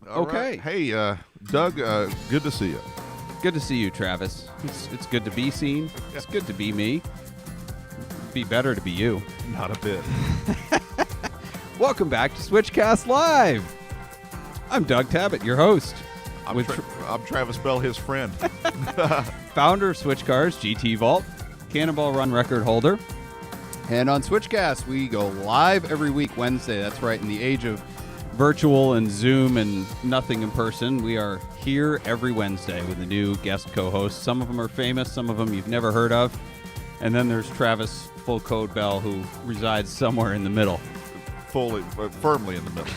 All right. Hey, Doug, good to see you. Good to see you, Travis. It's good to be seen. It's good to be me. It'd be better to be you. Not a bit. Welcome back to SwitchCast Live. I'm Doug Tabbutt, your host. I'm Travis Bell, his friend. Founder of SwitchCars, GT Vault, Cannonball Run record holder. And on SwitchCast, we go live every week, Wednesday. That's right, in the age of virtual and Zoom and nothing in person, we are here every Wednesday with a new guest co-host. Some of them are famous, some of them you've never heard of. And then there's Travis Full Code Bell, who resides somewhere in the middle. Firmly in the middle.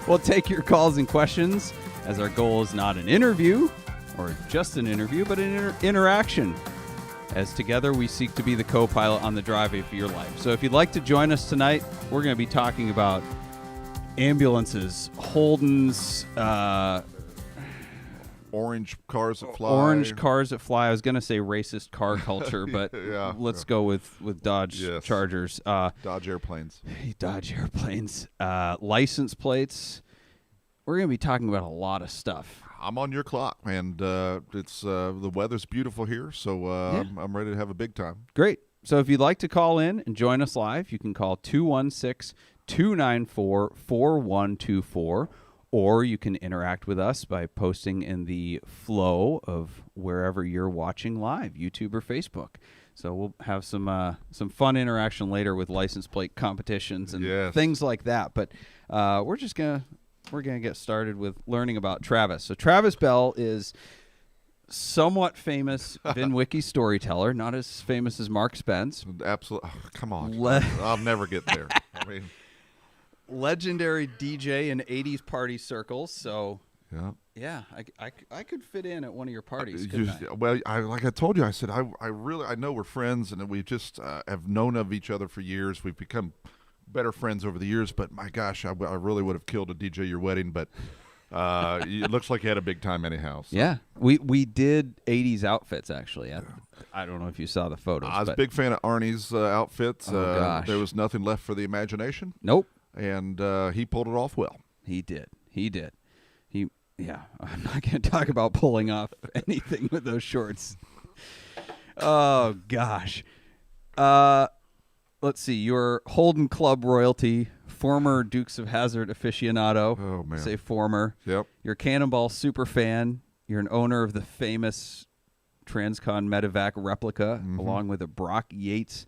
We'll take your calls and questions, as our goal is not an interview or just an interview, but an interaction. As together we seek to be the co-pilot on the drive of your life. So if you'd like to join us tonight, we're going to be talking about ambulances, Holdens, orange cars that fly. Orange cars that fly. I was going to say racist car culture, but let's go with Dodge Chargers. Dodge airplanes. Dodge airplanes. License plates. We're going to be talking about a lot of stuff. I'm on your clock, and it's the weather's beautiful here, so I'm ready to have a big time. Great. So if you'd like to call in and join us live, you can call 216-294-4124, or you can interact with us by posting in the flow of wherever you're watching live, YouTube or Facebook. So we'll have some fun interaction later with license plate competitions and things like that. But we're going to get started with learning about Travis. So Travis Bell is somewhat famous VinWiki storyteller, not as famous as Mark Spence. Absolutely. Oh, come on. I'll never get there. I mean, legendary DJ in 80s party circles. So I could fit in at one of your parties. Well, like I told you, I said I know we're friends, and we just have known of each other for years. We've become better friends over the years, but my gosh, I really would have killed to DJ your wedding, but it looks like you had a big time anyhow. So. Yeah, we did 80s outfits, actually. I don't know if you saw the photos. I was a big fan of Arnie's outfits. Oh, gosh. There was nothing left for the imagination. Nope. And he pulled it off well. He did. I'm not going to talk about pulling off anything with those shorts. Oh, gosh. Let's see. You're Holden Club royalty, former Dukes of Hazzard aficionado. Oh, man. Say former. Yep. You're a Cannonball super fan. You're an owner of the famous Transcon Medivac replica, along with a Brock Yates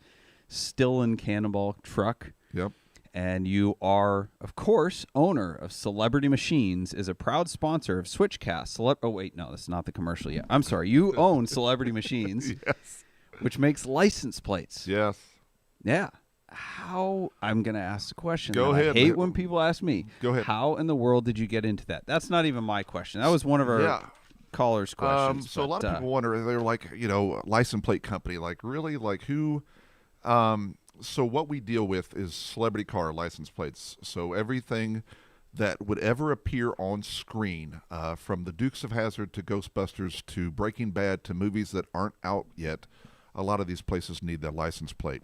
Stillen Cannonball truck. Yep. And you are, of course, owner of Celebrity Machines, is a proud sponsor of SwitchCast. Oh, wait, no, that's not the commercial yet. I'm sorry. You own Celebrity Machines, which makes license plates. Yes. Yeah. How? I'm going to ask the question. Go ahead. I hate when people ask me. Go ahead. How in the world did you get into that? That's not even my question. That was one of our callers' questions. So a lot of people wonder, they're like, license plate company. Like, really? Like, who? So what we deal with is celebrity car license plates. So everything that would ever appear on screen, from the Dukes of Hazzard to Ghostbusters to Breaking Bad to movies that aren't out yet, a lot of these places need that license plate.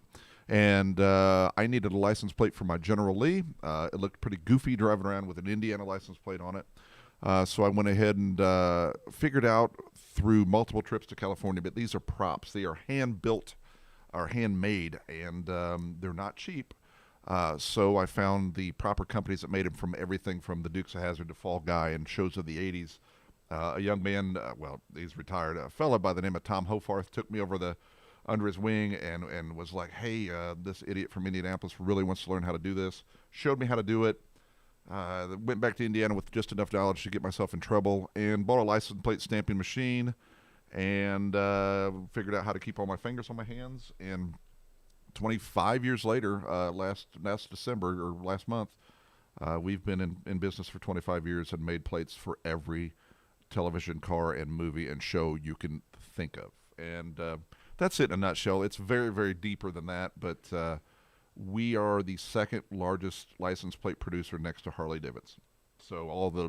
And I needed a license plate for my General Lee. It looked pretty goofy driving around with an Indiana license plate on it. So I went ahead and figured out through multiple trips to California, but these are props. They are hand-built or handmade, and they're not cheap. So I found the proper companies that made them, from everything from the Dukes of Hazzard to Fall Guy and shows of the 80s. A young man, he's retired, a fellow by the name of Tom Hofarth took me under his wing and was like, hey, this idiot from Indianapolis really wants to learn how to do this. Showed me how to do it. Went back to Indiana with just enough knowledge to get myself in trouble, and bought a license plate stamping machine, and figured out how to keep all my fingers on my hands. And 25 years later, last December or last month, we've been in business for 25 years and made plates for every television, car, and movie and show you can think of. And that's it in a nutshell. It's very, very deeper than that, but we are the second largest license plate producer next to Harley Davidson. So all the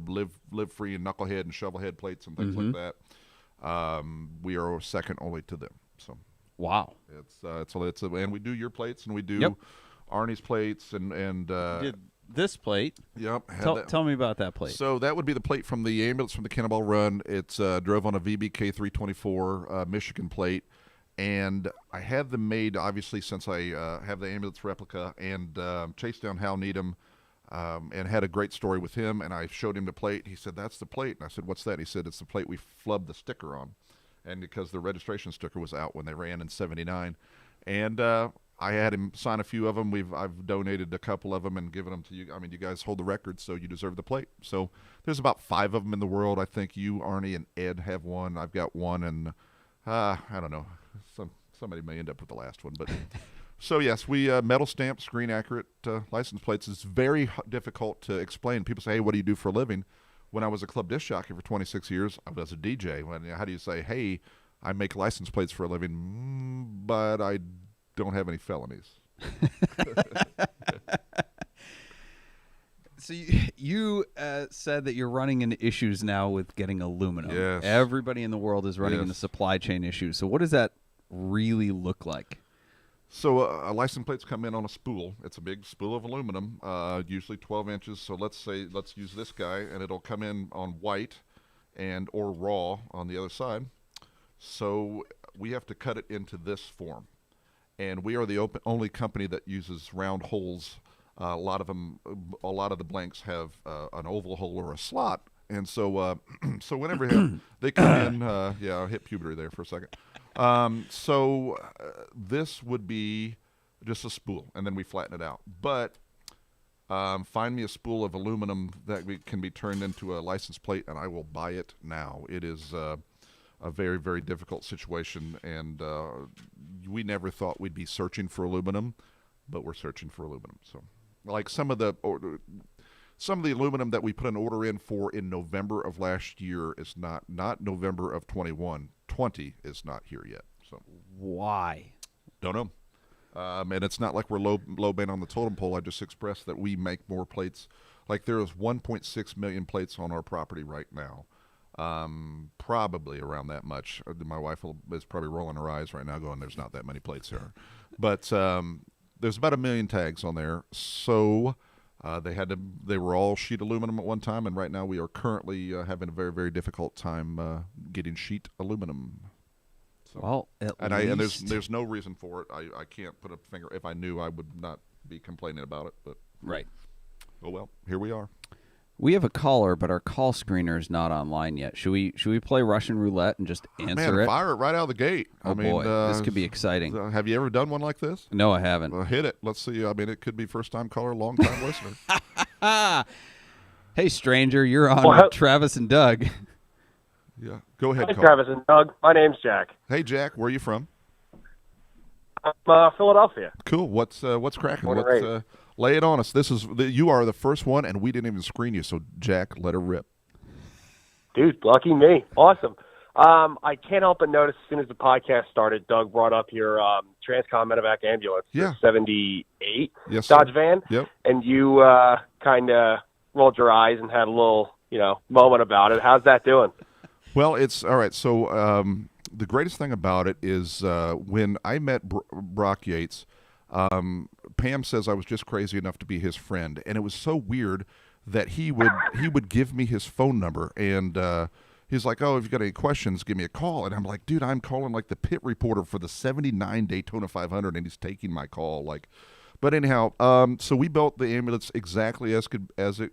live free and knucklehead and shovelhead plates and things like that, we are second only to them. So wow, and we do your plates, and we do Arnie's plates, and this plate. Yep. Tell me about that plate. So that would be the plate from the ambulance from the Cannonball Run. It's drove on a VBK 324 Michigan plate, and I had them made obviously since I have the ambulance replica, and chased down Hal Needham, and had a great story with him. And I showed him the plate. He said, "That's the plate." And I said, "What's that?" He said, "It's the plate we flubbed the sticker on," and because the registration sticker was out when they ran in '79, and I had him sign a few of them. I've donated a couple of them and given them to you. I mean, you guys hold the record, so you deserve the plate. So there's about 5 of them in the world. I think you, Arnie, and Ed have one. I've got one, and I don't know. Somebody may end up with the last one. But so yes, we metal stamp, screen accurate license plates. It's very difficult to explain. People say, "Hey, what do you do for a living?" When I was a club disc jockey for 26 years, I was a DJ. How do you say, "Hey, I make license plates for a living, but I don't have any felonies"? So you said that you're running into issues now with getting aluminum. Yes. Everybody in the world is running into supply chain issues. So what does that really look like? So a license plates come in on a spool. It's a big spool of aluminum, usually 12 inches. So let's use this guy, and it'll come in on white or raw on the other side. So we have to cut it into this form. And we are the only company that uses round holes. A lot of the blanks have an oval hole or a slot. And so whenever they come in, I hit puberty there for a second. This would be just a spool, and then we flatten it out. But find me a spool of aluminum that can be turned into a license plate, and I will buy it now. It is a very, very difficult situation, and we never thought we'd be searching for aluminum, but we're searching for aluminum. So, like some of the aluminum that we put an order in for in November of last year is not November of 21. 20 is not here yet. So why? Don't know. And it's not like we're low band on the totem pole. I just expressed that we make more plates. Like there is 1.6 million plates on our property right now. Probably around that much. My wife is probably rolling her eyes right now going, "There's not that many plates here." But there's about 1 million tags on there. So they were all sheet aluminum at one time, and right now we are currently having a very, very difficult time getting sheet aluminum. So, well, and there's no reason for it. I can't put a finger. If I knew, I would not be complaining about it. But right. Oh well, here we are. We have a caller, but our call screener is not online yet. Should we play Russian roulette and just answer it? Fire it right out of the gate. Oh, boy, this could be exciting. Have you ever done one like this? No, I haven't. Well, hit it. Let's see. I mean, it could be first-time caller, long-time listener. Hey, stranger, you're on Travis and Doug. Yeah, go ahead. Hi, Travis and Doug. My name's Jack. Hey, Jack. Where are you from? I'm Philadelphia. Cool. What's cracking? Lay it on us. You are the first one, and we didn't even screen you. So, Jack, let her rip. Dude, lucky me. Awesome. I can't help but notice as soon as the podcast started, Doug brought up your Transcon Medivac ambulance, the 78 Dodge van. Yep. And you kind of rolled your eyes and had a little, moment about it. How's that doing? Well, it's all right. So the greatest thing about it is when I met Brock Yates, Pam says I was just crazy enough to be his friend, and it was so weird that he would give me his phone number, and he's like, "Oh, if you got any questions, give me a call." And I'm like, "Dude, I'm calling like the pit reporter for the '79 Daytona 500, and he's taking my call." But anyhow, so we built the ambulance exactly as it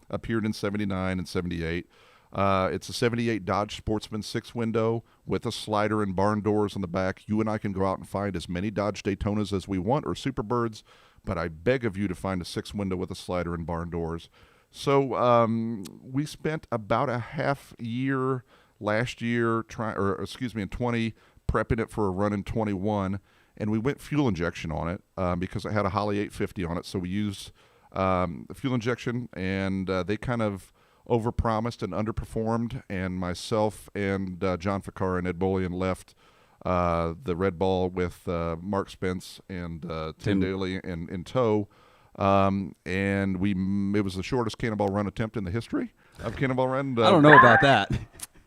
appeared in '79 and '78. It's a '78 Dodge Sportsman 6-window with a slider and barn doors on the back. You and I can go out and find as many Dodge Daytonas as we want, or Superbirds, but I beg of you to find a 6-window with a slider and barn doors. So we spent about a half year last year, in 20, prepping it for a run in 21, and we went fuel injection on it because it had a Holly 850 on it. So we used fuel injection, and they kind of overpromised and underperformed, and myself and John Ficar and Ed Bolian left the Red Ball with Mark Spence and Tim Daly in tow, and it was the shortest Cannonball Run attempt in the history of Cannonball Run. I don't know about that.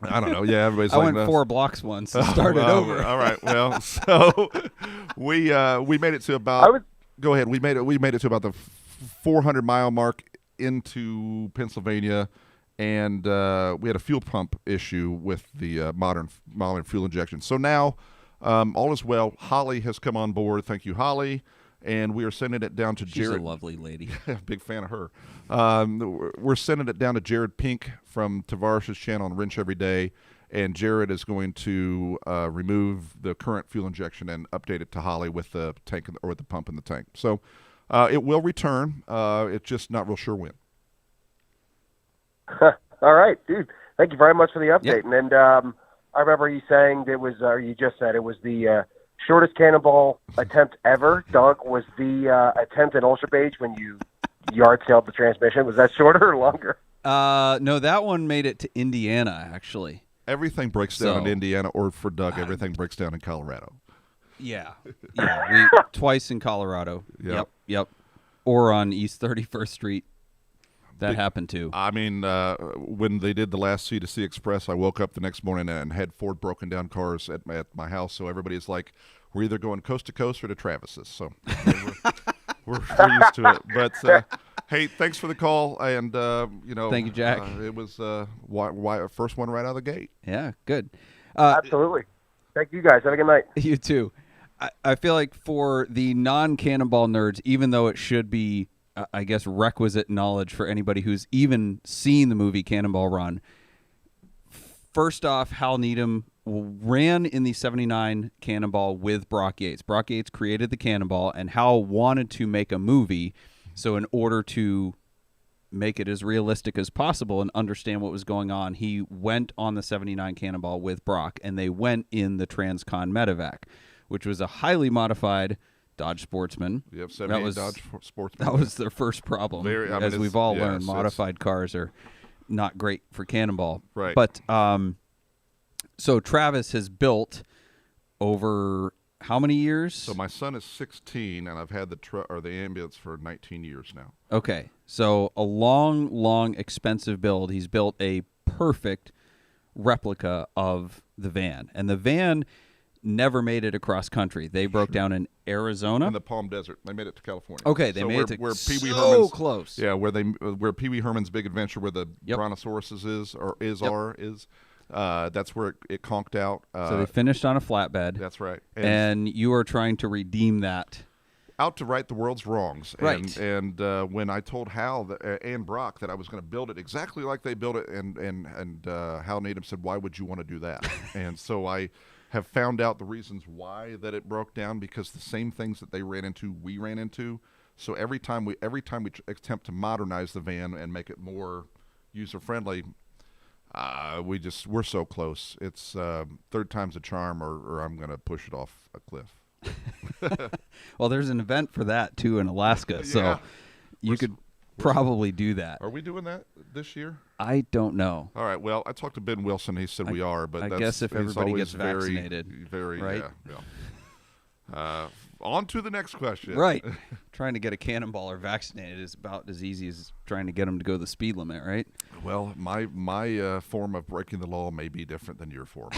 I don't know. Yeah, everybody's I like went 4 blocks once and started over. All right. Well, so we made it to about. Go ahead. We made it to about the 400-mile mark into Pennsylvania, and we had a fuel pump issue with the modern fuel injection. So now all is well. Holly has come on board. Thank you, Holly. And we are sending it down to Jared. She's a lovely lady. Big fan of her. We're sending it down to Jared Pink from Tavares' channel on Wrench Every Day. And Jared is going to remove the current fuel injection and update it to Holly with the tank or the pump in the tank. So it will return. It's just not real sure when. All right, dude. Thank you very much for the update. Yep. And I remember you saying it was, or you just said it was the shortest Cannonball attempt ever. Doug, was the attempt at Ultra Beige when you yard sailed the transmission? Was that shorter or longer? No, that one made it to Indiana, actually. Everything breaks down in Indiana, or for Doug, everything breaks down in Colorado. Yeah. Twice in Colorado. Yep. Or on East 31st Street. That happened too. I mean, when they did the last C2C Express, I woke up the next morning and had 4 broken down cars at my house. So everybody's like, we're either going coast to coast or to Travis's. So we're used to it. But hey, thanks for the call, and thank you, Jack. It was first one right out of the gate. Yeah, good. Absolutely. Thank you guys. Have a good night. You too. I feel like for the non-Cannonball nerds, even though it should be, I guess, requisite knowledge for anybody who's even seen the movie Cannonball Run. First off, Hal Needham ran in the 79 Cannonball with Brock Yates. Brock Yates created the Cannonball, and Hal wanted to make a movie, so in order to make it as realistic as possible and understand what was going on, he went on the 79 Cannonball with Brock, and they went in the Transcon Medivac, which was a highly modified Dodge Sportsman. Yep, 78 Dodge Sportsman. That was their first problem. As we've all learned, modified cars are not great for Cannonball. Right. But so Travis has built over how many years? So my son is 16, and I've had the ambulance for 19 years now. Okay. So a long, expensive build. He's built a perfect replica of the van. And the van never made it across country. They broke down in Arizona. In the Palm Desert. They made it to California. Okay, they made it to where Pee Wee so Herman's, close. Yeah, where Pee Wee Herman's Big Adventure, where the brontosauruses is. That's where it conked out. So they finished on a flatbed. That's right. And you are trying to redeem that. Out to right the world's wrongs. Right. And when I told Hal and Brock that I was going to build it exactly like they built it, and Hal Needham said, "Why would you want to do that?" And so I have found out the reasons why that it broke down, because the same things that they ran into, we ran into. So every time we attempt to modernize the van and make it more user friendly, we're so close. It's third time's a charm, or I'm going to push it off a cliff. Well, there's an event for that too in Alaska, so you could probably do that. Are we doing that this year? I don't know. All right. Well, I talked to Ben Wilson. He said we are, but I guess if everybody gets vaccinated, very right? Yeah. On to the next question. Right. Trying to get a cannonballer vaccinated is about as easy as trying to get them to go the speed limit, right? Well, my form of breaking the law may be different than your form.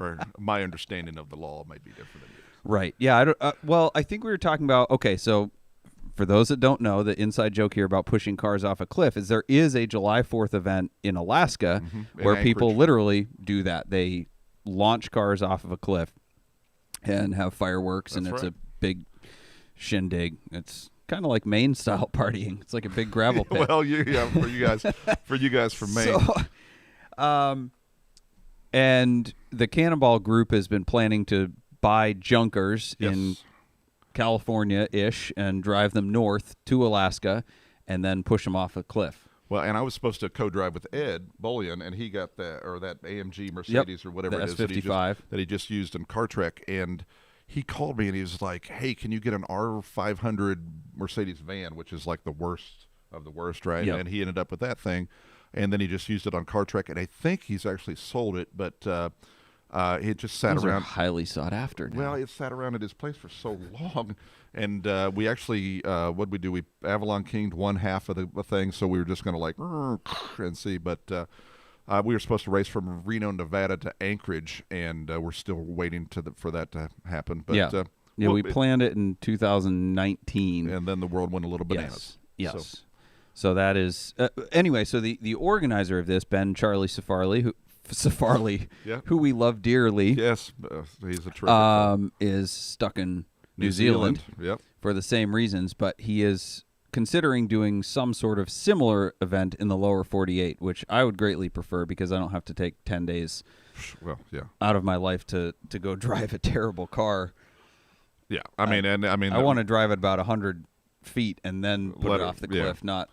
Or my understanding of the law may be different than yours. Right. Yeah. I think we were talking about, okay, so for those that don't know, the inside joke here about pushing cars off a cliff is there is a July 4th event in Alaska where people literally do that. They launch cars off of a cliff and have fireworks, and it's a big shindig. It's kind of like Maine-style partying. It's like a big gravel pit. Well, for you guys from Maine. So, and the Cannonball group has been planning to buy junkers in California-ish and drive them north to Alaska and then push them off a cliff. Well, and I was supposed to co-drive with Ed Bullion, and he got that AMG Mercedes or whatever it is S55 that he just used in Car Trek, and he called me and he was like, "Hey, can you get an R500 Mercedes van, which is like the worst of the worst, right?" Yep. And he ended up with that thing, and then he just used it on Car Trek, and I think he's actually sold it, but it just sat Those around. are highly sought after now. Well, it sat around at his place for so long, and we actually, what did we do? We Avalon Kinged one half of the thing, so we were just going to and see, but we were supposed to race from Reno, Nevada to Anchorage, and we're still waiting for that to happen. But Yeah, Well, we planned it in 2019. and then the world went a little bananas. Yes. So that is anyway. So the organizer of this, Ben Charlie Safarli, Yeah. who we love dearly, Yes, he's a terrific is stuck in New Zealand Yep. for the same reasons, but he is considering doing some sort of similar event in the lower 48, which I would greatly prefer because I don't have to take 10 days Well, yeah. out of my life to go drive a terrible car. Yeah. I mean, I want to drive at about 100 feet and then put Let it it- off the yeah. cliff, not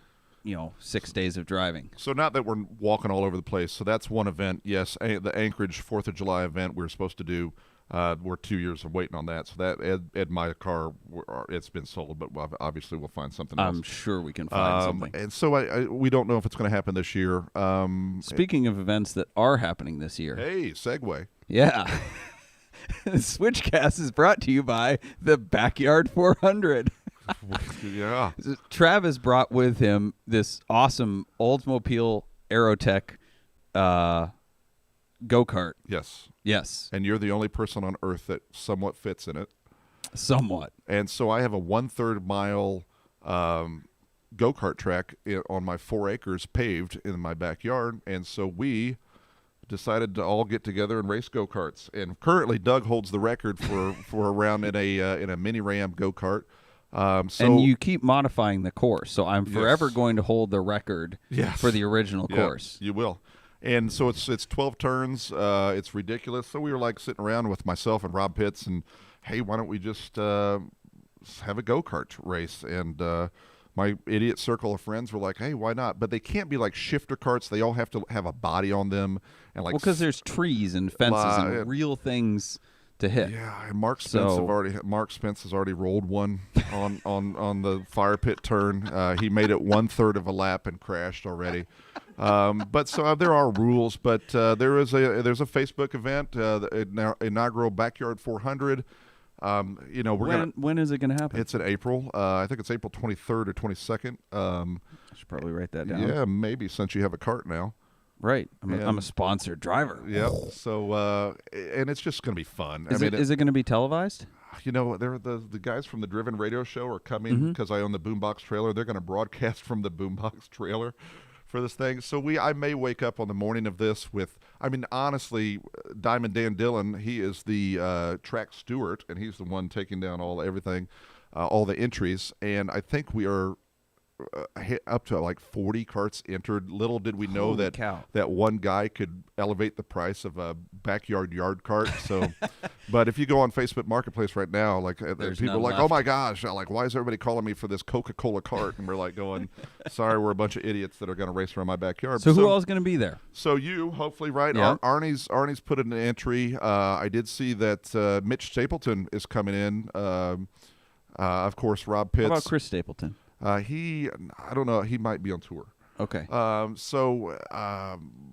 6 days of driving. So not that we're walking all over the place. So that's one event. Yes, the Anchorage 4th of July event we were supposed to do. We're 2 years of waiting on that. So that Ed my car, it's been sold, but obviously we'll find something else. I'm sure we can find something. And so we don't know if it's going to happen this year. Speaking of events that are happening this year. Hey, segue. Yeah. Switchcast is brought to you by the Backyard 400. Yeah. Travis brought with him this awesome Oldsmobile Aerotech go-kart. Yes. Yes, And you're the only person on Earth that somewhat fits in it. somewhat. And so I have a 1/3 mile go-kart track on my 4 acres paved in my backyard. And so we decided to all get together and race go-karts. And currently Doug holds the record for a round in a mini Ram go-kart. And you keep modifying the course, so I'm forever Yes. going to hold the record Yes. for the original Yeah, course. you will. And so it's 12 turns. It's ridiculous. So we were like sitting around with myself and Rob Pitts and, hey, why don't we just have a go-kart race? And my idiot circle of friends were like, hey, why not? But they can't be like shifter carts. They all have to have a body on them. And like, Well, because there's trees and fences and real things to hit. yeah, and Mark Spence has already rolled one on the fire pit turn. He made it 1/3 of a lap and crashed already. But so there are rules. But there's a Facebook event, the inaugural Backyard 400. When is it going to happen? It's in April. I think it's April 23rd or 22nd. I should probably write that down. Yeah, maybe since you have a cart now. Right. I'm a sponsored driver. Yep. So and it's just going to be fun. Is it going to be televised? The guys from the Driven Radio Show are coming because I own the Boombox trailer. They're going to broadcast from the Boombox trailer for this thing. So I may wake up on the morning of this with, honestly, Diamond Dan Dillon, he is the track steward, and he's the one taking down all the entries. And I think we are up to like 40 carts entered. Little did we know Holy cow. that one guy could elevate the price of a backyard yard cart. So, but if you go on Facebook Marketplace right now, like people are like, left. oh my gosh, like why is everybody calling me for this Coca-Cola cart? And we're like going, sorry, we're a bunch of idiots that are going to race around my backyard. So who else is going to be there? So you, hopefully, right? Yeah. Arnie's put in an entry. I did see that Mitch Stapleton is coming in. Of course, Rob Pitts. How about Chris Stapleton? I don't know. He might be on tour. Okay.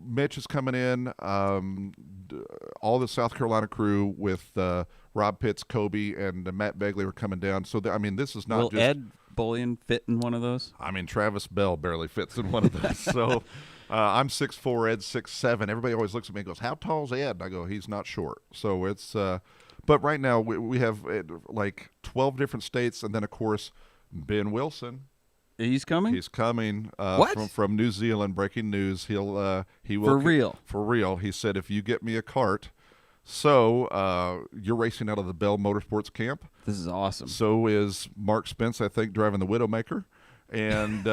Mitch is coming in. All the South Carolina crew with Rob Pitts, Kobe, and Matt Begley are coming down. So this is not Will just. Ed Bullion fit in one of those? Travis Bell barely fits in one of those. So I'm 6'4", Ed's 6'7". Everybody always looks at me and goes, "How tall is Ed?" And I go, "He's not short." So it's. But right now we have like 12 different states, and then of course Ben Wilson. He's coming? He's coming What? from New Zealand. Breaking news. He will For real? For real. He said, if you get me a cart, so you're racing out of the Bell Motorsports camp. This is awesome. So is Mark Spence, I think, driving the Widowmaker, and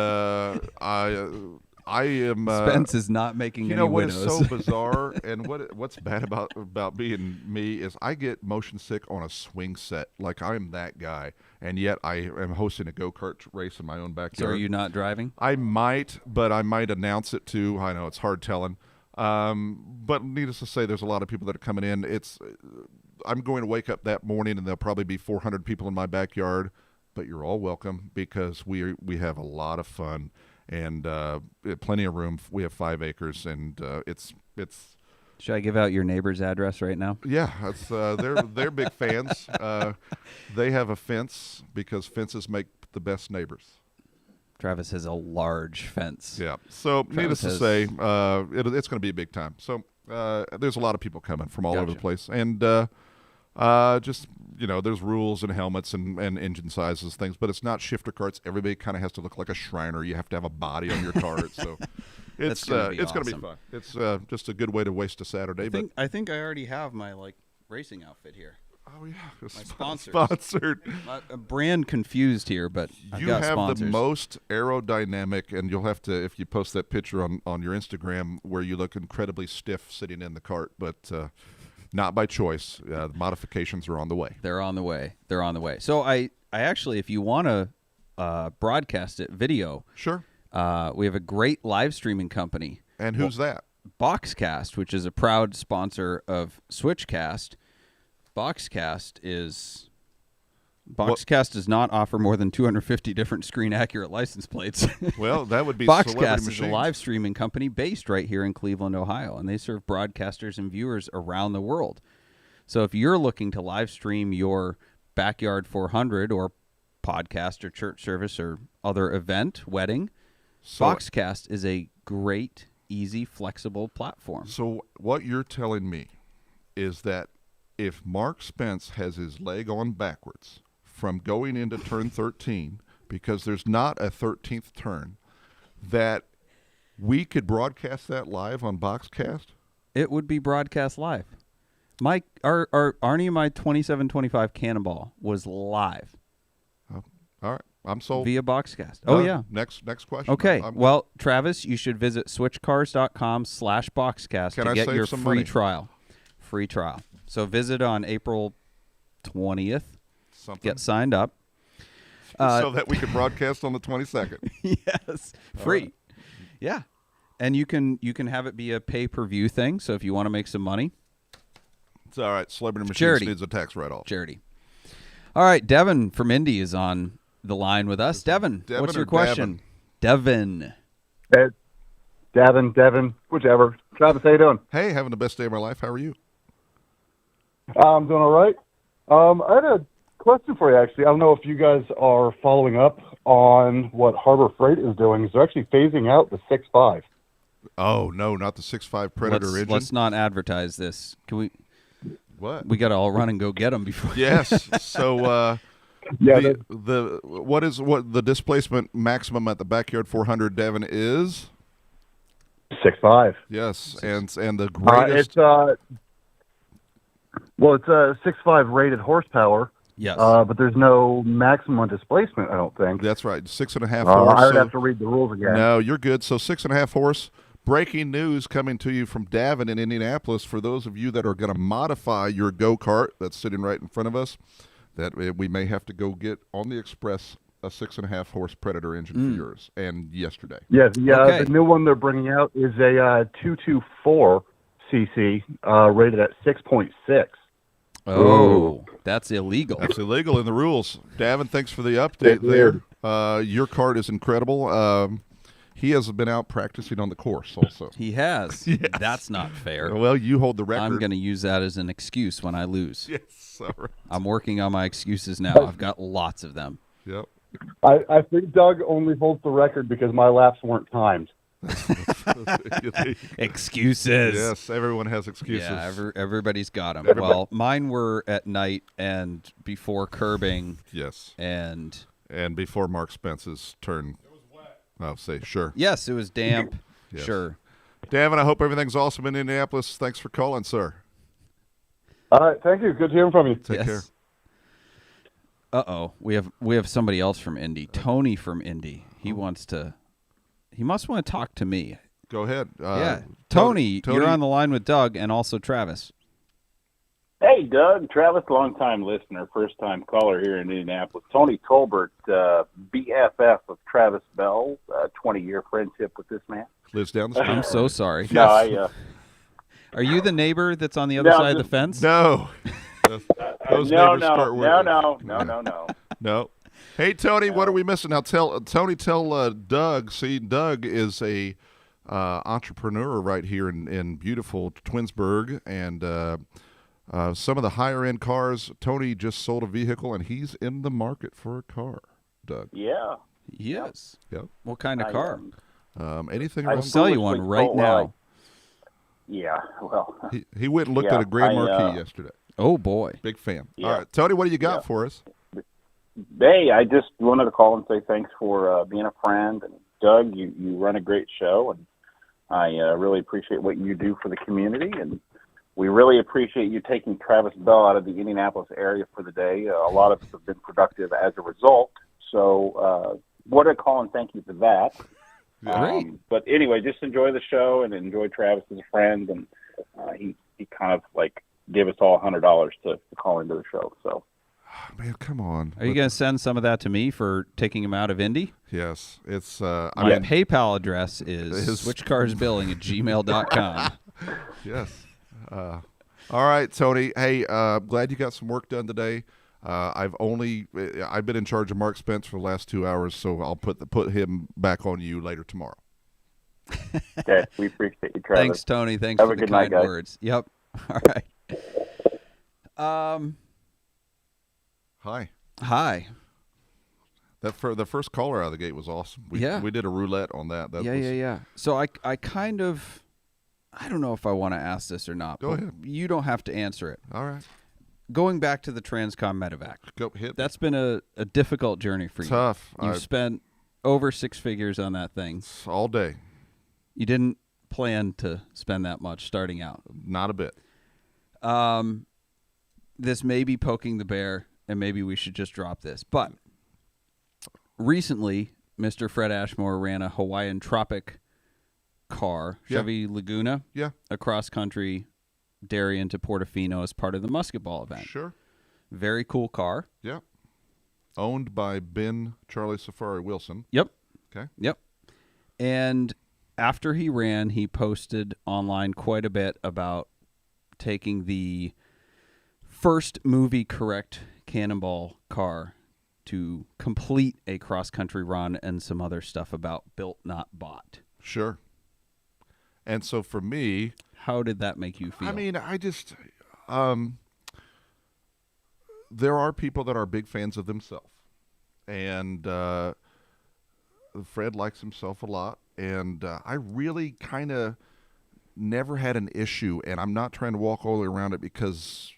I am. Spence is not making any what widows. is so bizarre, and what's bad about being me is I get motion sick on a swing set. Like I'm that guy, and yet I am hosting a go-kart race in my own backyard. So are you not driving? I might, but I might announce it too. I know it's hard telling. But needless to say, there's a lot of people that are coming in. I'm going to wake up that morning, and there'll probably be 400 people in my backyard. But you're all welcome because we have a lot of fun. And plenty of room. We have 5 acres, and it's. Should I give out your neighbor's address right now? Yeah, it's they're big fans. They have a fence because fences make the best neighbors. Travis has a large fence. Yeah. So needless to has- say, it's going to be a big time. So there's a lot of people coming from all over the Gotcha. place, and Just, there's rules and helmets and engine sizes, things, but it's not shifter carts. Everybody kind of has to look like a Shriner. You have to have a body on your cart. So it's going to be fun. It's just a good way to waste a Saturday. I think I already have my racing outfit here. Oh, yeah. My sponsors. Sponsored. A brand confused here, but I've you got have sponsors. the most aerodynamic, and you'll have to, if you post that picture on your Instagram, where you look incredibly stiff sitting in the cart, but not by choice. The modifications are on the way. They're on the way. So I actually, if you want to broadcast it, video. Sure. We have a great live streaming company. And who's that? Boxcast, which is a proud sponsor of SwitchCast. Boxcast does not offer more than 250 different screen-accurate license plates. Well, that would be Boxcast is a live streaming company based right here in Cleveland, Ohio, and they serve broadcasters and viewers around the world. So if you're looking to live stream your Backyard 400 or podcast or church service or other event, wedding, Boxcast is a great, easy, flexible platform. So what you're telling me is that if Mark Spence has his leg on backwards from going into turn 13, because there's not a 13th turn, that we could broadcast that live on Boxcast? It would be broadcast live. Arnie and my 2725 Cannonball was live. Oh, all right. I'm sold. Via Boxcast. No, Oh, yeah. Next question. Okay. Well, Travis, you should visit switchcars.com/Boxcast to get your free trial. Free trial. So visit on April 20th. Get signed up. So that we can broadcast on the 22nd. Yes. Free. Yeah. And you can have it be a pay-per-view thing. So if you want to make some money. It's all right. Celebrity Machines Charity. needs a tax write-off. Charity. All right. Devin from Indy is on the line with us. Devin what's your question? Devin. Devin, whichever. Travis, how you doing? Hey, having the best day of my life. How are you? I'm doing all right. I had a question for you, actually. I don't know if you guys are following up on what Harbor Freight is doing. They're actually phasing out the 6.5. Oh, no, not the 6.5 Predator engine. Let's not advertise this. Can we? What? We got to all run and go get them before. Yes. So, Yeah. what the displacement maximum at the Backyard 400, Devin, is? 6.5. Yes, and the greatest. It's a 6.5 rated horsepower. Yes. But there's no maximum displacement, I don't think. That's right, 6.5 horse. I would have to read the rules again. No, you're good. So 6.5 horse. Breaking news coming to you from Davin in Indianapolis. For those of you that are going to modify your go-kart that's sitting right in front of us, that we may have to go get on the express a 6.5 horse Predator engine for yours. And yesterday. Yeah, the new one they're bringing out is a 224 cc rated at 6.6. Oh, that's illegal. That's illegal in the rules. Davin, thanks for the update there. Your kart is incredible. He has been out practicing on the course also. He has. Yes. That's not fair. Well, you hold the record. I'm going to use that as an excuse when I lose. Yes, all right. I'm working on my excuses now. I've got lots of them. Yep. I think Doug only holds the record because my laps weren't timed. Excuses. Yes, everyone has excuses. Yeah, everybody's got them. Well, mine were at night and before curbing. Yes. And before Mark Spence's turn. It was wet. I'll say, sure. Yes, it was damp. Yes. Sure. Davin, I hope everything's awesome in Indianapolis. Thanks for calling, sir. All right, thank you. Good hearing from you. Take care. Uh-oh. We have somebody else from Indy. Tony from Indy. He must want to talk to me. Go ahead. Yeah. Tony, you're on the line with Doug and also Travis. Hey, Doug. Travis, long-time listener, first-time caller here in Indianapolis. Tony Tolbert, BFF of Travis Bell, 20-year friendship with this man. Lives down the street. I'm so sorry. No, Are you the neighbor that's on the other side of the fence? No. Those neighbors start working. No. Hey, Tony, what are we missing? Now, tell Doug. See, Doug is a entrepreneur right here in beautiful Twinsburg, and some of the higher-end cars. Tony just sold a vehicle, and he's in the market for a car, Doug. Yeah. Yes. Yep. What kind of car? Anything I'll sell you one right now. Yeah, well. He went and looked at a gray Marquis yesterday. Oh, boy. Big fan. Yeah. All right, Tony, what do you got Yeah. for us? Hey, I just wanted to call and say thanks for being a friend. And Doug, you run a great show, and I really appreciate what you do for the community. And we really appreciate you taking Travis Bell out of the Indianapolis area for the day. A lot of us have been productive as a result. So what a call and thank you for that. Great. But anyway, just enjoy the show and enjoy Travis as a friend. And he kind of like gave us all $100 to call into the show. So. Man, come on. Are you going to send some of that to me for taking him out of Indy? Yes. It's My PayPal address is switchcarsbilling@gmail.com. Yes. All right, Tony. Hey, glad you got some work done today. I've been in charge of Mark Spence for the last 2 hours, so I'll put him back on you later tomorrow. Okay, we appreciate you, Travis. Thanks, Tony. Thanks Have for a the good night, kind guys. words. Yep. All right. Hi. Hi. The first caller out of the gate was awesome. We did a roulette on that. Yeah. So I kind of, I don't know if I want to ask this or not. Go ahead. You don't have to answer it. All right. Going back to the Transcon Medivac. Go hit. That's been a difficult journey for you. Tough. You've spent over 6 figures on that thing. All day. You didn't plan to spend that much starting out. Not a bit. This may be poking the bear, and maybe we should just drop this. But recently, Mr. Fred Ashmore ran a Hawaiian Tropic car, Chevy Laguna, across country, Darien to Portofino as part of the Musketball event. Sure. Very cool car. Yeah. Owned by Ben Charlie Safari Wilson. Yep. Okay. Yep. And after he ran, he posted online quite a bit about taking the first movie correct Cannonball car to complete a cross-country run and some other stuff about built, not bought. Sure. And so for me, how did that make you feel? I mean, I just, there are people that are big fans of themselves. And Fred likes himself a lot. And I really kind of never had an issue. And I'm not trying to walk all the way around it because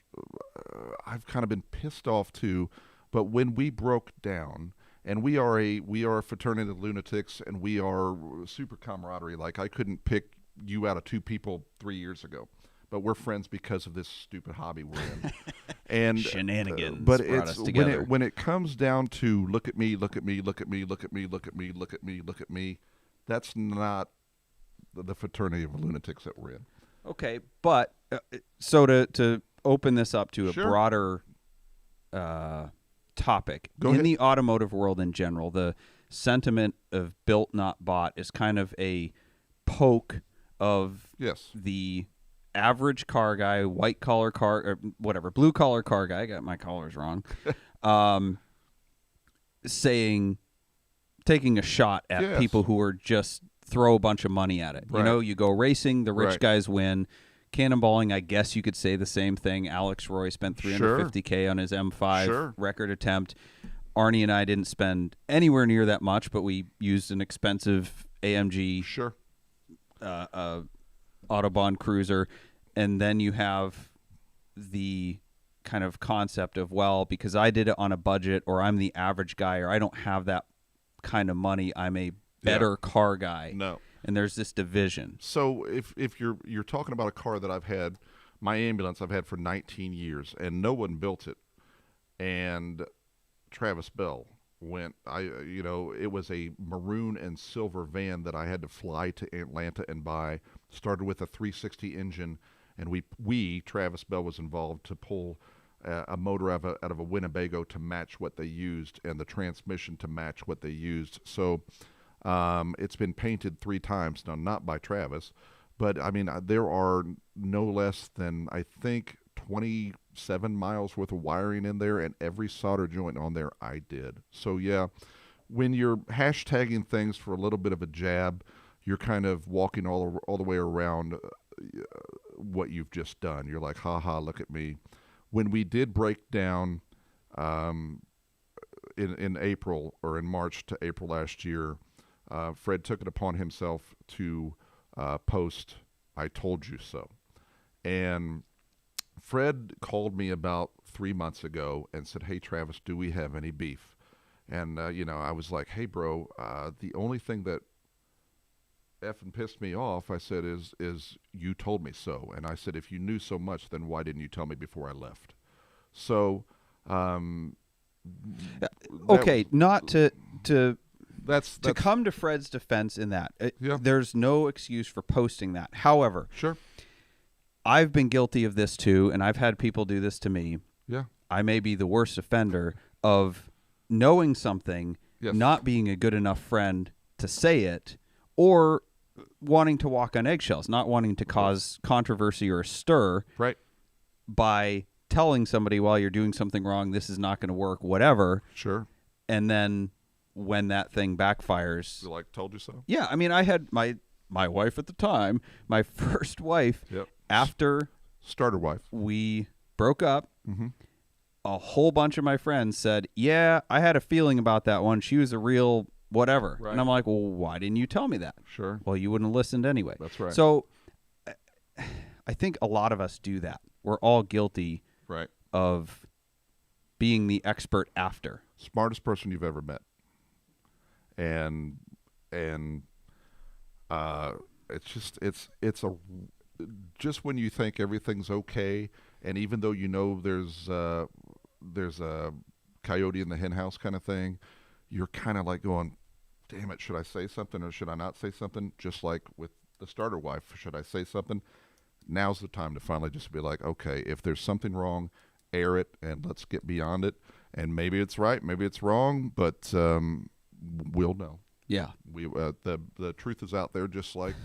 I've kind of been pissed off too. But when we broke down, and we are a fraternity of lunatics, and we are super camaraderie. Like, I couldn't pick you out of 2 people 3 years ago, but we're friends because of this stupid hobby we're in. And shenanigans but brought it's us together. when it comes down to look at me, look at me, look at me, look at me, look at me, look at me, look at me. That's not the fraternity of lunatics that we're in. Okay, but so to open this up to a Sure. broader topic, Go in ahead. the automotive world in general, the sentiment of built not bought is kind of a poke of Yes. the average car guy, white collar car, or whatever, blue collar car guy, I got my collars wrong, taking a shot at Yes. people who are just throw a bunch of money at it. Right. You know, you go racing, the rich Right. guys win. Cannonballing, I guess you could say the same thing. Alex Roy spent $350K on his M5 Sure. record attempt. Arnie and I didn't spend anywhere near that much, but we used an expensive AMG Sure. Autobahn cruiser. And then you have the kind of concept of, well, because I did it on a budget, or I'm the average guy, or I don't have that kind of money, I'm a better car guy. No. And there's this division. So if you're talking about a car that I've had, my ambulance I've had for 19 years, and no one built it, and Travis Bell went. It was a maroon and silver van that I had to fly to Atlanta and buy. Started with a 360 engine, and we Travis Bell was involved to pull a motor out of a Winnebago to match what they used, and the transmission to match what they used. So. It's been painted 3 times now, not by Travis, but I mean, there are no less than, I think, 27 miles worth of wiring in there, and every solder joint on there I did. So yeah, when you're hashtagging things for a little bit of a jab, you're kind of walking all the way around what you've just done. You're like, ha, look at me. When we did break down in April, or in March to April last year, Fred took it upon himself to post, "I told you so." And Fred called me about 3 months ago and said, "Hey, Travis, do we have any beef?" And, I was like, "Hey, bro, the only thing that effing pissed me off," I said, is you told me so. And I said, if you knew so much, then why didn't you tell me before I left? So, okay, not to that's come to Fred's defense in that. Yeah. There's no excuse for posting that. However, sure. I've been guilty of this too, and I've had people do this to me. Yeah. I may be the worst offender of knowing something, Yes. not being a good enough friend to say it, or wanting to walk on eggshells, not wanting to cause controversy or a stir Right. by telling somebody while you're doing something wrong, this is not going to work, whatever. Sure. And then when that thing backfires, You like told you so? yeah, I mean, I had my wife at the time, my first wife, Yep. after Starter wife. we broke up, Mhm. a whole bunch of my friends said, yeah, I had a feeling about that one. She was a real whatever. Right. And I'm like, well, why didn't you tell me that? Sure. Well, you wouldn't have listened anyway. That's right. So I think a lot of us do that. We're all guilty Right. of being the expert after. Smartest person you've ever met. And it's just when you think everything's okay, and even though there's a coyote in the hen house kind of thing, you're kind of like going, damn it, should I say something or should I not say something? Just like with the starter wife, should I say something? Now's the time to finally just be like, okay, if there's something wrong, air it and let's get beyond it. And maybe it's right, maybe it's wrong, but we'll know. Yeah. The truth is out there, just like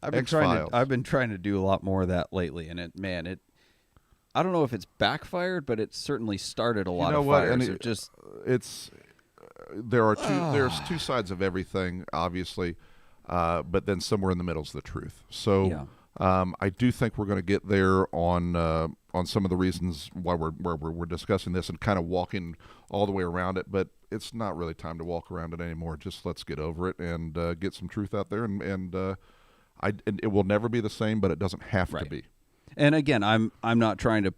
I've been trying to do a lot more of that lately, and I don't know if it's backfired, but it certainly started a lot of fires. And there's two sides of everything, obviously, but then somewhere in the middle is the truth. So I do think we're going to get there on some of the reasons why we're discussing this and kind of walking all the way around it, but it's not really time to walk around it anymore. Just let's get over it and get some truth out there, and it will never be the same, but it doesn't have to be. And again, I'm not trying to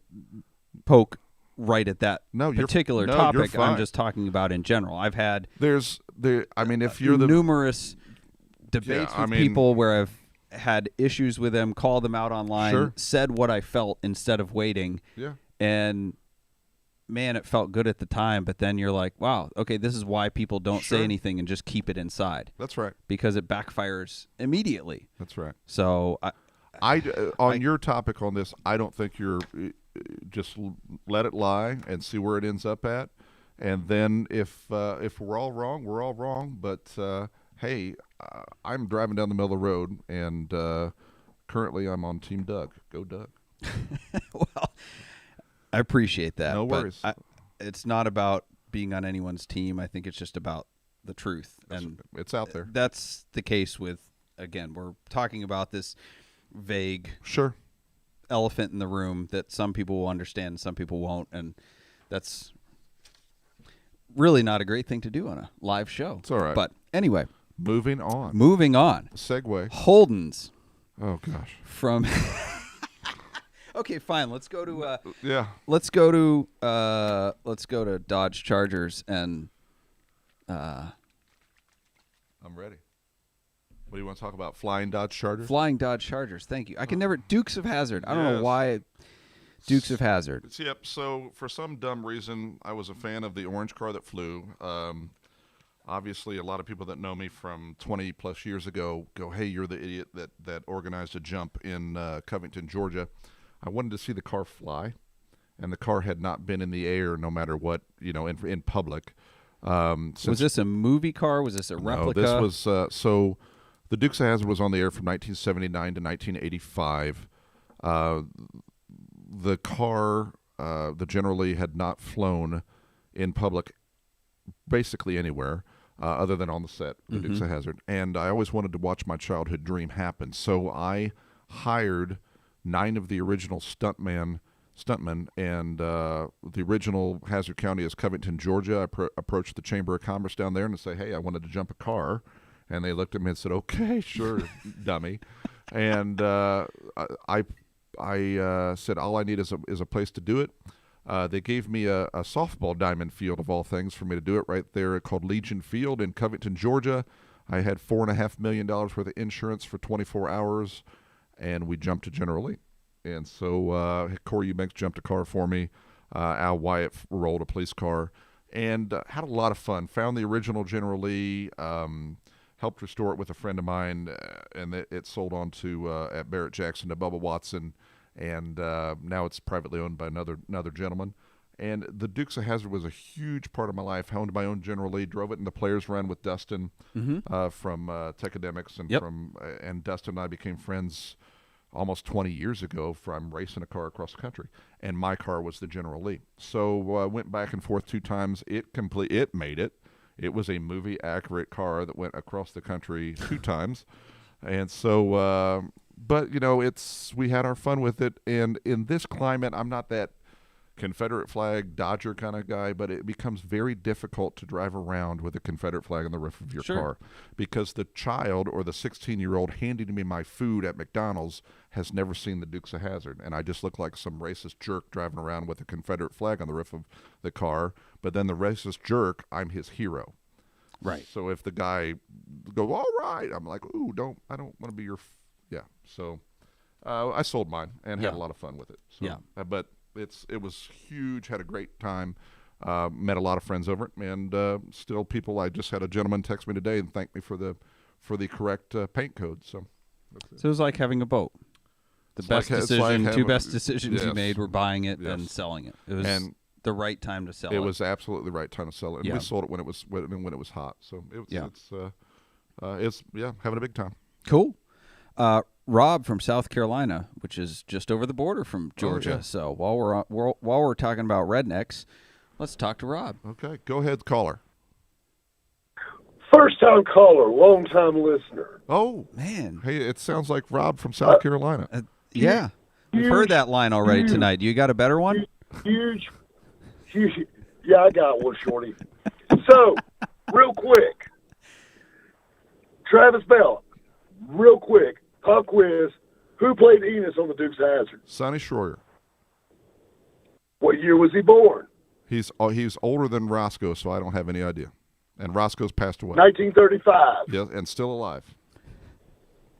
poke right at that particular topic. I'm just talking about in general. I've had if you're numerous debates with people where I've had issues with them, called them out online, said what I felt instead of waiting. Yeah. And man, it felt good at the time, but then you're like, wow, okay, this is why people don't say anything and just keep it inside. That's right. Because it backfires immediately. That's right. So on your topic on this, I don't think you're just let it lie and see where it ends up at. And then if we're all wrong, we're all wrong. But hey, I'm driving down the middle of the road, and currently I'm on Team Doug. Go Doug. Well, I appreciate that. No worries. It's not about being on anyone's team. I think it's just about the truth. And it's out there. That's the case with, again, we're talking about this vague elephant in the room that some people will understand and some people won't. And that's really not a great thing to do on a live show. It's all right. But anyway. Moving on. Segue. Holdens. Oh, gosh. From... Okay, fine. Let's go to Let's go to Dodge Chargers and I'm ready. What do you want to talk about? Flying Dodge Chargers? Flying Dodge Chargers. Thank you. I can never Dukes of Hazzard. I don't know why Dukes of Hazzard. Yep. So for some dumb reason, I was a fan of the orange car that flew. Obviously, a lot of people that know me from 20 plus years ago go, "Hey, you're the idiot that organized a jump in Covington, Georgia." I wanted to see the car fly, and the car had not been in the air no matter what, in public. Was this a movie car? Was this a replica? No, this was so the Dukes of Hazzard was on the air from 1979 to 1985. The car, the Generally had not flown in public basically anywhere other than on the set, the Dukes of Hazzard. And I always wanted to watch my childhood dream happen. So I hired 9 of the original stuntmen, and the original Hazard County is Covington, Georgia. I approached the Chamber of Commerce down there and say, "Hey, I wanted to jump a car," and they looked at me and said, "Okay, sure, dummy." And I I said all I need is a place to do it. They gave me a softball diamond field of all things for me to do it right there called Legion Field in Covington, Georgia. I had $4.5 million worth of insurance for 24 hours, and we jumped to General Lee. And so Corey Eubanks jumped a car for me. Al Wyatt rolled a police car, and had a lot of fun. Found the original General Lee, helped restore it with a friend of mine, and it sold on to at Barrett Jackson to Bubba Watson, and now it's privately owned by another gentleman. And the Dukes of Hazzard was a huge part of my life. I owned my own General Lee, drove it in the Players Run with Dustin from Techademics, and and Dustin and I became friends almost 20 years ago from racing a car across the country. And my car was the General Lee. So I went back and forth 2 times. It made it. It was a movie-accurate car that went across the country 2 times. And so, but, we had our fun with it. And in this climate, I'm not that Confederate flag Dodger kind of guy, but it becomes very difficult to drive around with a Confederate flag on the roof of your car, because the child or the 16-year-old handing me my food at McDonald's has never seen the Dukes of Hazzard, and I just look like some racist jerk driving around with a Confederate flag on the roof of the car. But then the racist jerk, I'm his hero. Right. So if the guy goes, all right, I'm like, ooh, I don't want to be your So I sold mine and had a lot of fun with it. So, but it was huge. Had a great time. Met a lot of friends over it, and still people. I just had a gentleman text me today and thank me for the correct paint code. So it was like having a boat. The best decision, two best decisions you made were buying it and selling it. It was the right time to sell it. It was absolutely the right time to sell it, and we sold it when it was hot. So it's having a big time. Cool. Rob from South Carolina, which is just over the border from Georgia. Oh, yeah. So while we're talking about rednecks, let's talk to Rob. Okay, go ahead, caller. First time caller, long time listener. Oh man, hey, it sounds like Rob from South Carolina. Yeah, we've heard that line already tonight. You got a better one? Huge. Yeah, I got one, Shorty. So, real quick, Travis Bell. Real quick. Pop quiz. Who played Enos on the Dukes of Hazzard? Sonny Schroyer. What year was he born? He's older than Roscoe, so I don't have any idea. And Roscoe's passed away. 1935. Yeah, and still alive.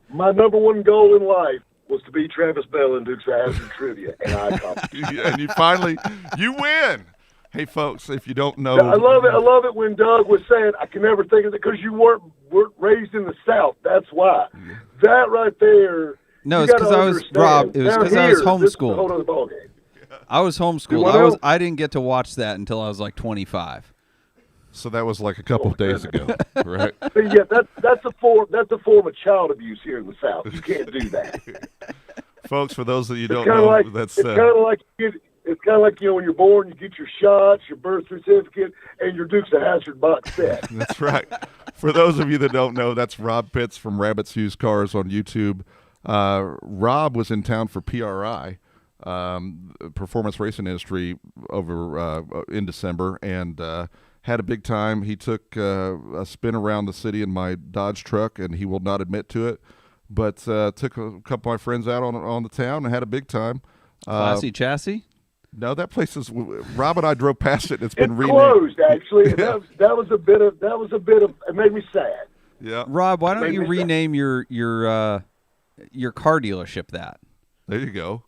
My number one goal in life was to beat Travis Bell in Dukes of Hazzard trivia, and I accomplished it. And you win. Hey, folks, if you don't know. I love it when Doug was saying, I can never think of it because you weren't raised in the South. That's why. Yeah. That right there. No, it's because I was, Rob, it was because I was homeschooled. This is a whole other ballgame. I was homeschooled. I didn't get to watch that until I was like 25. So that was like a couple of days ago, right? Yeah, that's a form of child abuse here in the South. You can't do that. Folks, for those of you who don't know, it's kind of like when you're born, you get your shots, your birth certificate, and your Dukes of Hazzard box set. That's right. For those of you that don't know, that's Rob Pitts from Rabbit's Used Cars on YouTube. Rob was in town for PRI, Performance Racing Industry, over in December, and had a big time. He took a spin around the city in my Dodge truck, and he will not admit to it, but took a couple of my friends out on the town and had a big time. Classy Chassis? No, that place is. Rob and I drove past it. It's been renamed. Closed, actually. Yeah. That was a bit of. It made me sad. Yeah. Rob, why don't you rename your car dealership that? There you go.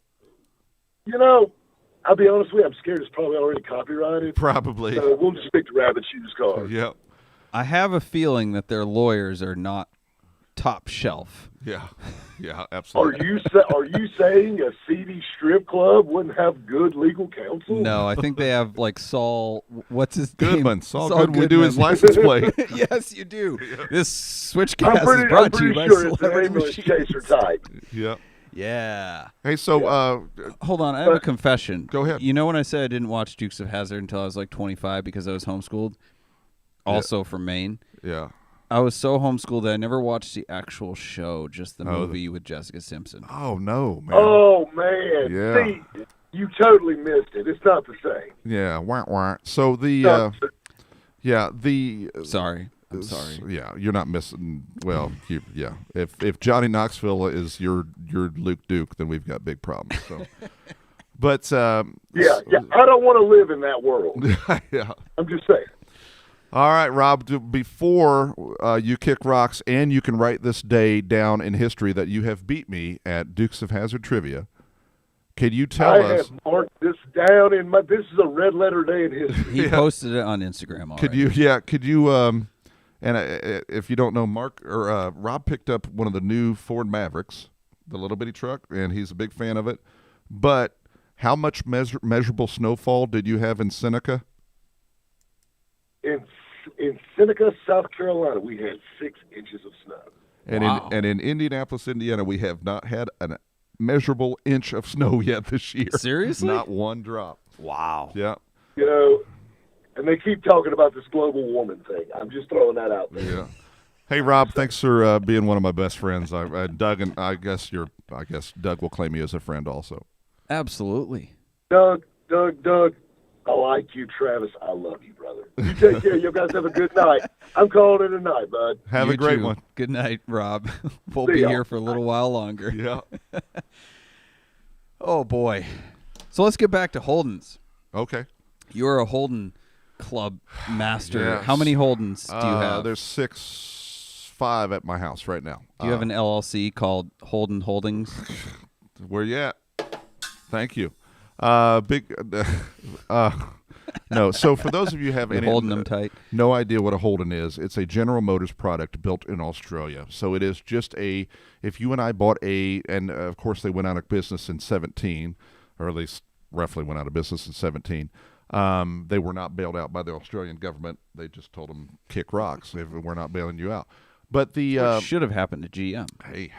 I'll be honest with you. I'm scared it's probably already copyrighted. Probably. So we'll just stick to Rabbit's Used Cars. Yep. I have a feeling that their lawyers are not top shelf. Yeah, absolutely. Are you saying a seedy strip club wouldn't have good legal counsel? No, I think they have like Saul. What's his Goodman? name? Saul Goodman. We do his license plate. Yes, you do. Yeah. This Switchcast is brought to you by Celebrity Machines. Chaser type. Yeah. Yeah. Hey, so hold on. I have a confession. Go ahead. You know when I said I didn't watch Dukes of Hazzard until I was like 25 because I was homeschooled, also from Maine. Yeah. I was so homeschooled that I never watched the actual show, just the movie with Jessica Simpson. Oh, no, man. Oh, man. Yeah. See, you totally missed it. It's not the same. Yeah, wah, wah. So sorry. I'm sorry. Yeah, you're not missing. Well, yeah. If Johnny Knoxville is your Luke Duke, then we've got big problems. So, but Yeah, I don't want to live in that world. yeah. I'm just saying. All right, Rob. Before you kick rocks, and you can write this day down in history that you have beat me at Dukes of Hazzard trivia. Can you tell I us? have marked this down in my. This is a red letter day in history. He posted it on Instagram already. Could you? Yeah. Could you? And if you don't know, Rob picked up one of the new Ford Mavericks, the little bitty truck, and he's a big fan of it. But how much measurable snowfall did you have in Seneca? In Seneca, South Carolina, we had 6 inches of snow. And Wow. in Indianapolis, Indiana, we have not had a measurable inch of snow yet this year. Seriously? Not one drop. Wow. Yeah. You know, and they keep talking about this global warming thing. I'm just throwing that out there. Yeah. Hey, Rob, thanks for being one of my best friends. Doug, and I guess Doug will claim you as a friend also. Absolutely. Doug, I like you, Travis. I love you, brother. You take care. You guys have a good night. I'm calling it a night, bud. Have You a great too. one. Good night, Rob. We'll See be ya. here for a little while longer. Yeah. Oh, boy. So let's get back to Holdens. Okay. You're a Holden Club master. Yes. How many Holdens do you have? There's 5 at my house right now. Do you have an LLC called Holden Holdings? Where you at? Thank you. No. So for those of you who have You're holding them tight. no idea what a Holden is, it's a General Motors product built in Australia. So it is just if you and I bought and of course they went out of business in 17, or at least roughly went out of business in 17. They were not bailed out by the Australian government. They just told them, kick rocks. We're not bailing you out. But the Which should have happened to GM. hey,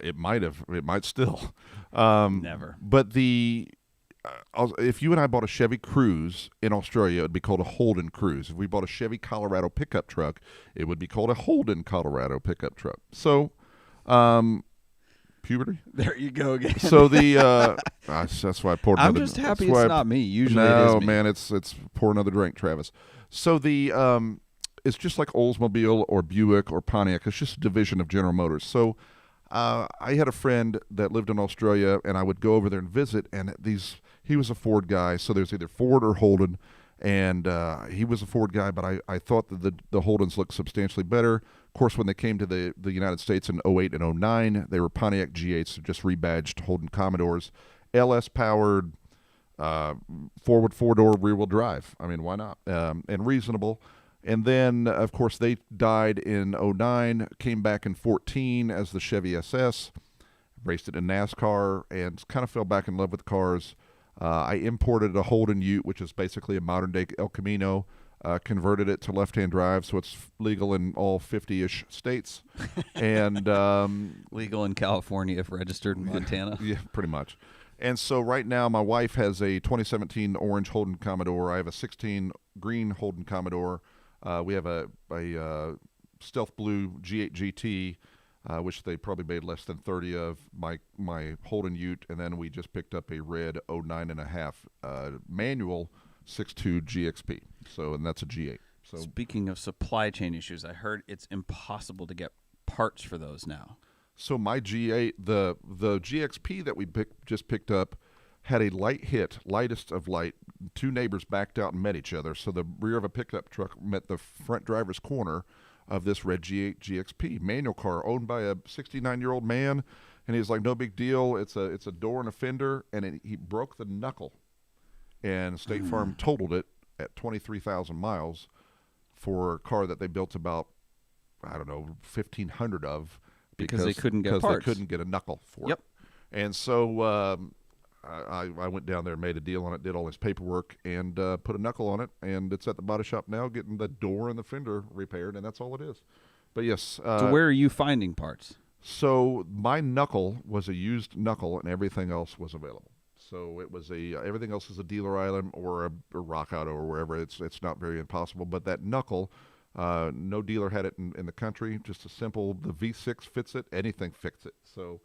it might have. It might still. Never. But if you and I bought a Chevy Cruze in Australia, it would be called a Holden Cruze. If we bought a Chevy Colorado pickup truck, it would be called a Holden Colorado pickup truck. So, puberty. There you go again. So that's why I poured. I'm just happy it's not me. Usually it is me. Man, it's pour another drink, Travis. So it's just like Oldsmobile or Buick or Pontiac. It's just a division of General Motors. So I had a friend that lived in Australia, and I would go over there and visit. And he was a Ford guy, so there's either Ford or Holden. And he was a Ford guy, but I thought that the Holdens looked substantially better. Of course, when they came to the United States in 08 and 09, they were Pontiac G8s, just rebadged Holden Commodores, LS-powered, forward four-door rear-wheel drive. I mean, why not? And reasonable. And then, of course, they died in 09, came back in 14 as the Chevy SS, raced it in NASCAR, and kind of fell back in love with cars. I imported a Holden Ute, which is basically a modern-day El Camino, converted it to left-hand drive, so it's legal in all 50-ish states. And Legal in California if registered in Montana. yeah, pretty much. And so right now my wife has a 2017 orange Holden Commodore. I have a 16 green Holden Commodore. We have a stealth blue G8 GT, which they probably made less than 30 of, my Holden Ute, and then we just picked up a red 09.5 manual 6.2 GXP. So, and that's a G8. So Speaking of supply chain issues, I heard it's impossible to get parts for those now. So my G8, the GXP that we just picked up had a light hit, lightest of light. 2 neighbors backed out and met each other. So the rear of a pickup truck met the front driver's corner of this red G8 GXP manual car owned by a 69-year-old man. And he's like, no big deal. It's a door and a fender, and he broke the knuckle. And State Farm totaled it at 23,000 miles for a car that they built about, 1,500 of. Because they couldn't get because parts. they couldn't get a knuckle for Yep. it. And so I went down there, made a deal on it, did all his paperwork, and put a knuckle on it. And it's at the body shop now getting the door and the fender repaired, and that's all it is. But yes. So where are you finding parts? So my knuckle was a used knuckle, and everything else was available. So it was everything else is a dealer item or a Rock Auto or wherever. It's not very impossible. But that knuckle, no dealer had it in the country. Just a simple, the V6 fits it. Anything fits it. So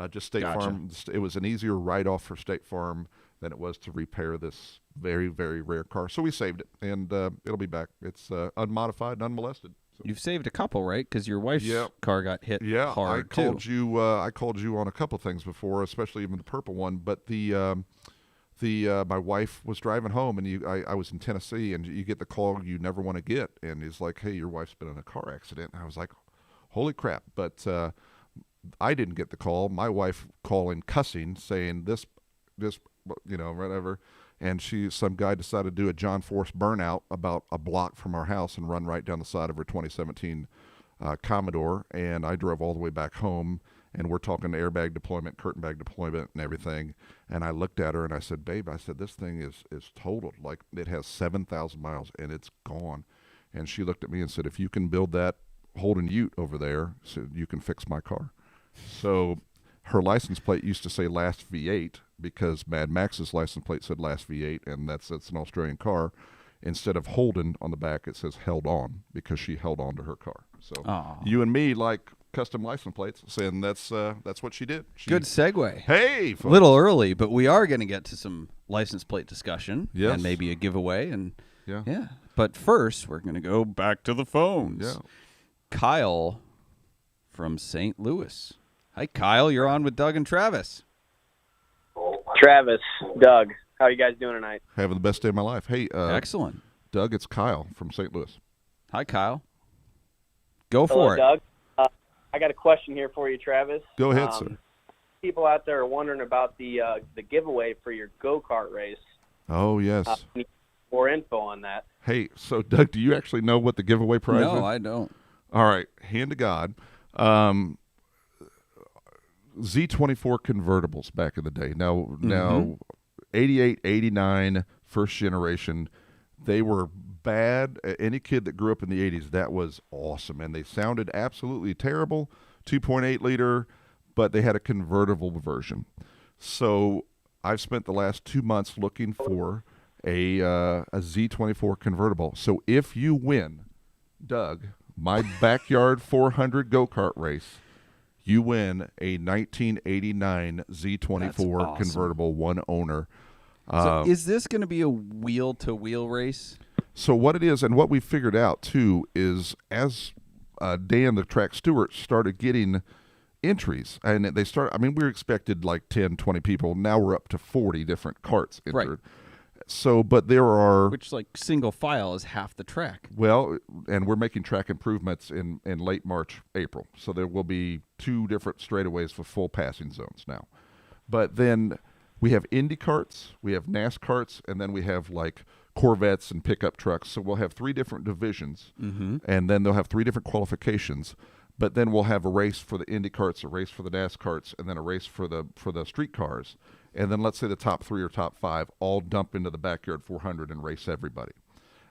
just State Farm. It was an easier write-off for State Farm than it was to repair this very, very rare car. So we saved it, and it'll be back. It's unmodified and unmolested. You've saved a couple, right? Because your wife's car got hit hard, too. I called you on a couple things before, especially even the purple one. But my wife was driving home, and I was in Tennessee, and you get the call you never want to get, and he's like, "Hey, your wife's been in a car accident." And I was like, "Holy crap!" But I didn't get the call. My wife calling, cussing, saying this, whatever. And some guy decided to do a John Force burnout about a block from our house and run right down the side of her 2017 Commodore. And I drove all the way back home, and we're talking airbag deployment, curtain bag deployment, and everything. And I looked at her and I said, "Babe," I said, "this thing is totaled. Like, it has 7,000 miles and it's gone." And she looked at me and said, "If you can build that Holden Ute over there, so you can fix my car." So her license plate used to say last V8 because Mad Max's license plate said last V8, and that's an Australian car. Instead of Holden on the back, it says held on because she held on to her car. So you and me like custom license plates, saying that's what she did. Good segue. Hey, folks. Little early, but we are going to get to some license plate discussion and maybe a giveaway. And yeah. But first, we're going to go back to the phones. Yeah. Kyle from St. Louis. Hi, Kyle. You're on with Doug and Travis. Travis, Doug, how are you guys doing tonight? Having the best day of my life. Hey, excellent. Doug, it's Kyle from St. Louis. Hi, Kyle. Go Hello, for it. Doug. I got a question here for you, Travis. Go ahead, sir. People out there are wondering about the giveaway for your go-kart race. Oh, yes. Need more info on that. Hey, so Doug, do you actually know what the giveaway prize is? No, I don't. All right, hand to God. Z24 convertibles back in the day. Now 88, 89, first generation, they were bad. Any kid that grew up in the 80s, that was awesome. And they sounded absolutely terrible, 2.8 liter, but they had a convertible version. So I've spent the last 2 months looking for a Z24 convertible. So if you win, Doug, my backyard 400 go-kart race, you win a 1989 Z24 awesome. Convertible, one owner. So is this going to be a wheel-to-wheel race? So what it is, and what we figured out, too, is as Dan, the track steward, started getting entries, and they started, we were expected like 10, 20 people. Now we're up to 40 different carts entered. Right. So, but there are... Which, like, single file is half the track. Well, and we're making track improvements in late March, April. So there will be 2 different straightaways for full passing zones now. But then we have Indy carts, we have NAS carts, and then we have, like, Corvettes and pickup trucks. So we'll have 3 different divisions, and then they'll have 3 different qualifications. But then we'll have a race for the Indy carts, a race for the NAS carts, and then a race for the street cars. And then let's say the top 3 or top 5 all dump into the backyard 400 and race everybody.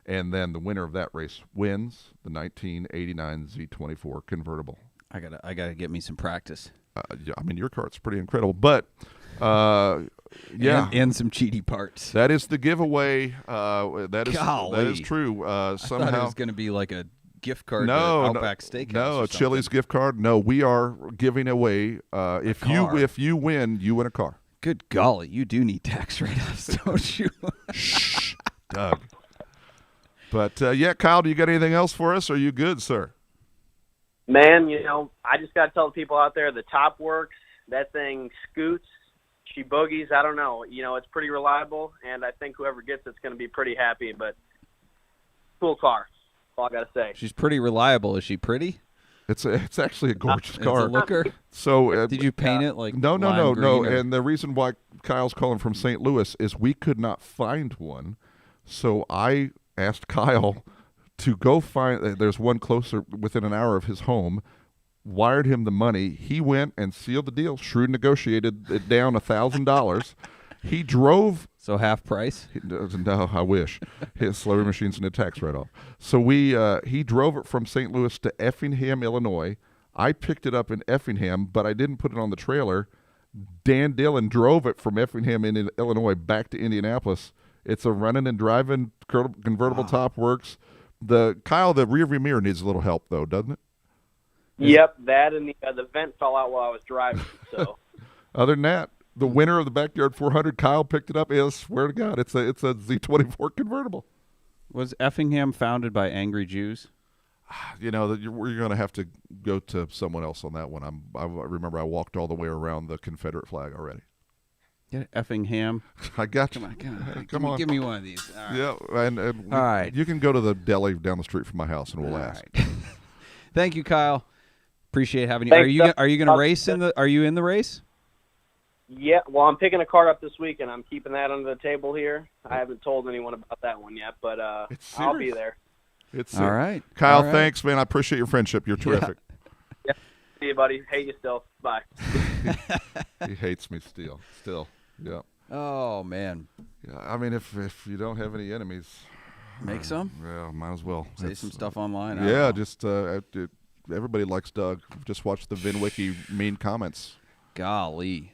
And then the winner of that race wins the 1989 Z24 convertible. I gotta get me some practice. Your cart's pretty incredible, but yeah, and some cheaty parts. That is the giveaway. That is true. Somehow I thought it was going to be like a gift card to Outback Steakhouse. No, a Chili's gift card. No, we are giving away. If you win, you win a car. Good golly, you do need tax write-offs, don't you? Shh, Doug. But, yeah, Kyle, do you got anything else for us? Or are you good, sir? Man, I just got to tell the people out there, the top works. That thing scoots. She boogies. I don't know. It's pretty reliable, and I think whoever gets it's going to be pretty happy. But cool car. That's all I got to say. She's pretty reliable. Is she pretty? It's actually a gorgeous car. It's a looker. So did you paint it like no? Or... And the reason why Kyle's calling from St. Louis is we could not find one, so I asked Kyle to go find. There's one closer within an hour of his home. Wired him the money. He went and sealed the deal. Shrewd negotiated it down $1,000. He drove. So half price? No, I wish. His slurry machines and a tax write-off. So he drove it from St. Louis to Effingham, Illinois. I picked it up in Effingham, but I didn't put it on the trailer. Dan Dillon drove it from Effingham in Illinois back to Indianapolis. It's a running and driving convertible top works. The rearview mirror needs a little help, though, doesn't it? Yep, that and the vent fell out while I was driving. So, other than that, the winner of the Backyard 400, Kyle picked it up. I swear to God, it's a Z24 convertible. Was Effingham founded by angry Jews? You know, you're going to have to go to someone else on that one. I remember I walked all the way around the Confederate flag already. Get Effingham. I got you. Come on. Give me one of these. All right. Yeah, and All right. you can go to the deli down the street from my house, and we'll All ask. right. Thank you, Kyle. Appreciate having you. Thanks, Are you going to race in the? Are you in the race? Yeah, well, I'm picking a card up this week, and I'm keeping that under the table here. I haven't told anyone about that one yet, but I'll be there. It's all right. Kyle, all right. thanks, man. I appreciate your friendship. You're terrific. Yeah. See you, buddy. Hate you still. Bye. He hates me still. Yeah. Oh man. Yeah. I mean, if you don't have any enemies, Make some. Yeah, might as well. Say some stuff online. Yeah, just everybody likes Doug. Just watch the VinWiki mean comments. Golly.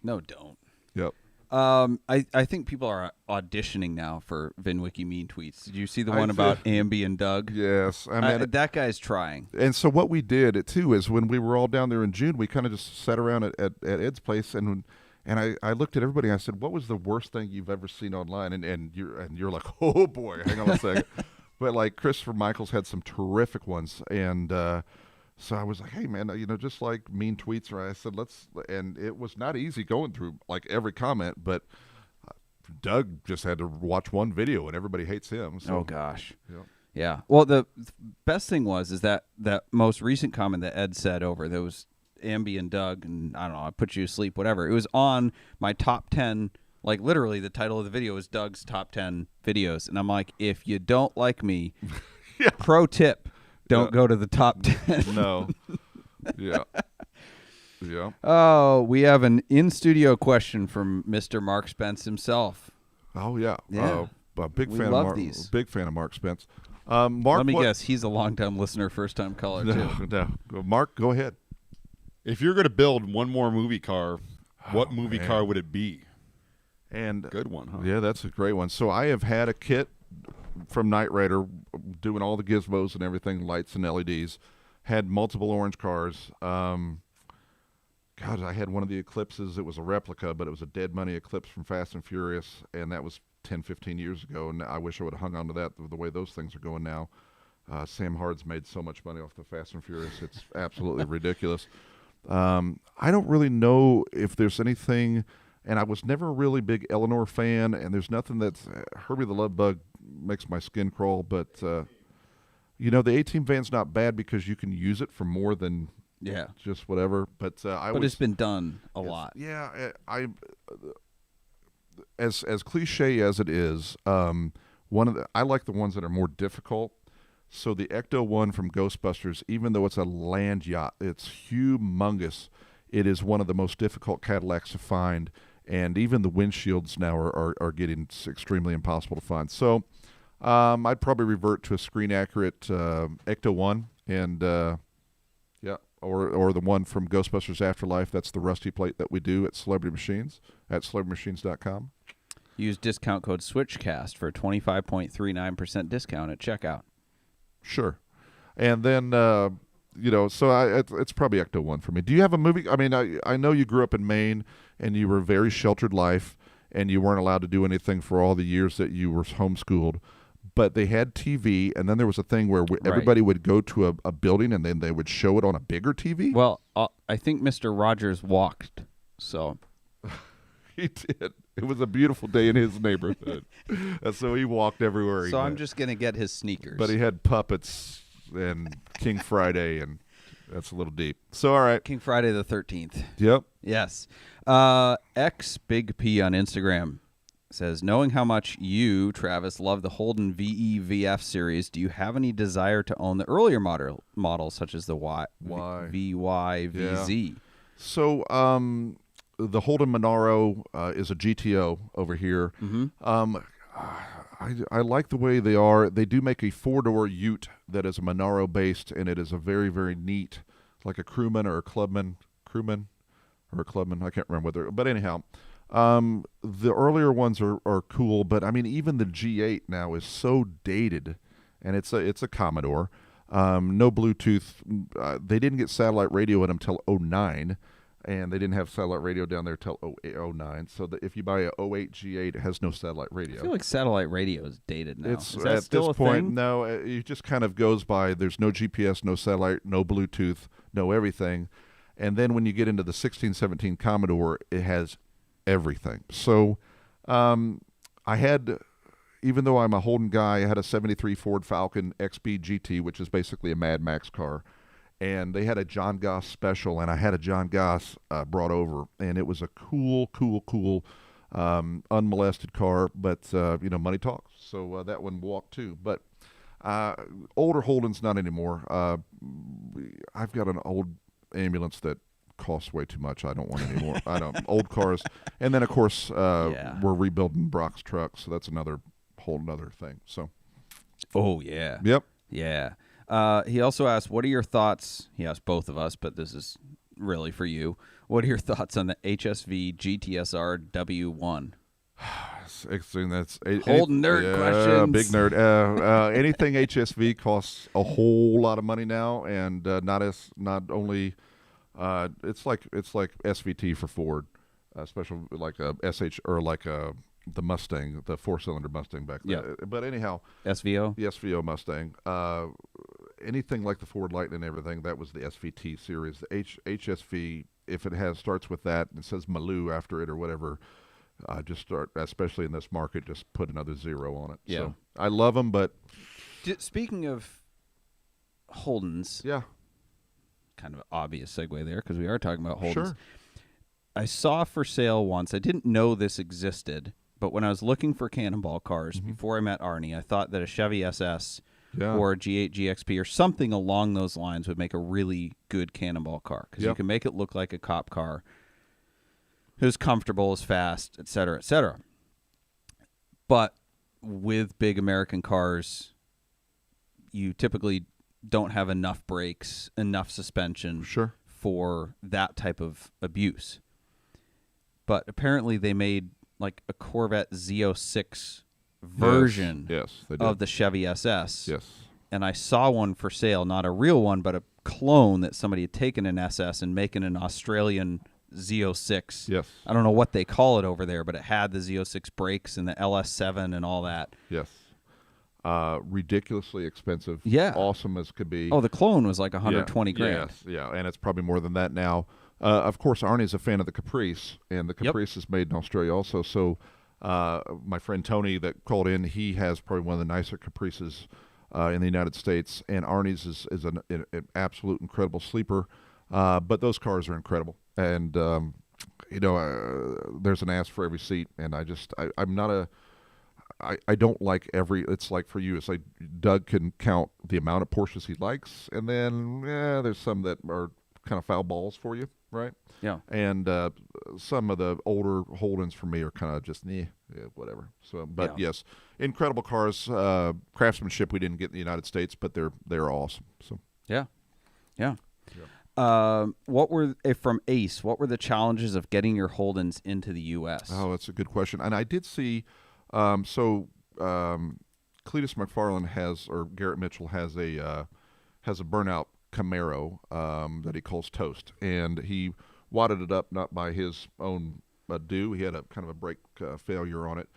No, don't. Yep. I think people are auditioning now for VinWiki mean tweets. Did you see the one about Ambi and Doug? Yes. I mean, that guy's trying. And so what we did, too, is when we were all down there in June, we kind of just sat around at Ed's place, and I looked at everybody, and I said, what was the worst thing you've ever seen online? And you're like, oh, boy, hang on a second. But, like, Christopher Michaels had some terrific ones, and so I was like, hey, man, just like mean tweets. Or I said, and it was not easy going through, like, every comment, but Doug just had to watch one video, and everybody hates him. So. Oh, gosh. Yep. Yeah. Well, the best thing is that most recent comment that Ed said over those Ambi and Doug, and I don't know, I put you to sleep, whatever. It was on my top 10, like literally the title of the video is Doug's top 10 videos. And I'm like, if you don't like me, yeah. Pro tip, don't go to the top 10. No. Yeah. Yeah. Oh, we have an in-studio question from Mr. Mark Spence himself. Oh, yeah. Yeah. A big We fan love of Mark. these. Big fan of Mark Spence. Mark, Let me guess, he's a long-time listener, first-time caller, too. No. Mark, go ahead. If you're going to build one more movie car, what movie car would it be? And good one, huh? Yeah, that's a great one. So I have had a kit from Knight Rider doing all the gizmos and everything, lights and LEDs. Had multiple orange cars. God, I had one of the Eclipses. It was a replica, but it was a dead money Eclipse from Fast and Furious, and that was 10, 15 years ago, and I wish I would have hung on to that the way those things are going now. Sam Hard's made so much money off the Fast and Furious. It's absolutely ridiculous. I don't really know if there's anything, and I was never a really big Eleanor fan, and there's nothing that's Herbie the Love Bug makes my skin crawl, but the A-Team van's not bad because you can use it for more than just whatever. But it's been done a lot. Yeah, as cliche as it is, I like the ones that are more difficult. So the Ecto one from Ghostbusters, even though it's a land yacht, it's humongous. It is one of the most difficult Cadillacs to find, and even the windshields now are getting extremely impossible to find. So I'd probably revert to a screen accurate Ecto one, and or the one from Ghostbusters Afterlife. That's the rusty plate that we do at Celebrity Machines at celebritymachines.com. Use discount code SwitchCast for a 25.39% discount at checkout. Sure. And then, so it's probably Ecto 1 for me. Do you have a movie? I mean, I know you grew up in Maine, and you were a very sheltered life, and you weren't allowed to do anything for all the years that you were homeschooled. But they had TV, and then there was a thing where everybody would go to a building, and then they would show it on a bigger TV? Well, I think Mr. Rogers walked, so... He did. It was a beautiful day in his neighborhood. So he walked everywhere. So I'm just going to get his sneakers. But he had puppets and King Friday, and that's a little deep. So, all right. King Friday the 13th. Yep. Yes. X Big P on Instagram says, knowing how much you, Travis, love the Holden VE-VF series, do you have any desire to own the earlier models such as the VY, VZ? Yeah. So, the Holden Monaro is a GTO over here. Mm-hmm. I like the way they are. They do make a 4-door Ute that is a Monaro based, and it is a very, very neat, like a crewman or a clubman. I can't remember whether, but anyhow, the earlier ones are cool. But I mean, even the G8 now is so dated, and it's a Commodore. No Bluetooth. They didn't get satellite radio in them until 2009. and they didn't have satellite radio down there till 0809. So if you buy a 08 G8, it has no satellite radio. I feel like satellite radio is dated now. It's is that at still this a point, thing? no. It just kind of goes by. There's no GPS, no satellite, no Bluetooth, no everything. And then when you get into the 1617 Commodore, it has everything. So I had, even though I'm a Holden guy, I had a 73 Ford Falcon XB GT, which is basically a Mad Max car. And they had a John Goss special, and I had a John Goss brought over. And it was a cool, unmolested car. But, money talks. So that one walked too. But older Holdens, not anymore. I've got an old ambulance that costs way too much. I don't want any more. I don't. Old cars. And then, of course, we're rebuilding Brock's truck, so that's another whole nother thing. So. Oh, yeah. Yep. Yeah. He also asked, what are your thoughts? He asked both of us, but this is really for you. What are your thoughts on the HSV GTSR W1? That's Holden nerd questions. Big nerd. Anything HSV costs a whole lot of money now, and not only it's like SVT for Ford, special like a SH or like the Mustang, the 4-cylinder Mustang back then. Yeah. But anyhow, SVO? The SVO Mustang. Anything like the Ford Lightning and everything, that was the SVT series. The HSV, if it starts with that and says Maloo after it or whatever, just start, especially in this market, just put another 0 on it. Yeah. So I love them, but Speaking of Holdens, yeah, kind of an obvious segue there because we are talking about Holdens. Sure. I saw for sale once. I didn't know this existed, but when I was looking for Cannonball cars before I met Arnie, I thought that a Chevy SS or a G8 GXP or something along those lines would make a really good Cannonball car because you can make it look like a cop car. It was comfortable, is fast, et cetera, et cetera. But with big American cars, you typically don't have enough brakes, enough suspension for that type of abuse. But apparently they made like a Corvette Z06 version of the Chevy SS. Yes. And I saw one for sale, not a real one, but a clone that somebody had taken an SS and making an Australian Z06. Yes. I don't know what they call it over there, but it had the Z06 brakes and the LS7 and all that. Yes. Ridiculously expensive. Yeah. Awesome as could be. Oh, the clone was like 120 grand. Yes. Yeah, and it's probably more than that now. Of course, Arnie's a fan of the Caprice, and the Caprice is made in Australia also. So my friend Tony that called in, he has probably one of the nicer Caprices in the United States, and Arnie's is an absolute incredible sleeper. But those cars are incredible. And, there's an ass for every seat, and I'm not a... I don't like it's like for you, it's like Doug can count the amount of Porsches he likes, and then there's some that are kind of foul balls for you, right? Yeah. And some of the older Holdens for me are kind of just, whatever. So, but yes, incredible cars, craftsmanship we didn't get in the United States, but they're awesome. So yeah. What were from Ace? What were the challenges of getting your Holdens into the U.S.? Oh, that's a good question. And I did see. Cletus McFarland or Garrett Mitchell has a burnout Camaro that he calls Toast, and he wadded it up not by his own due. He had a kind of a brake failure on it,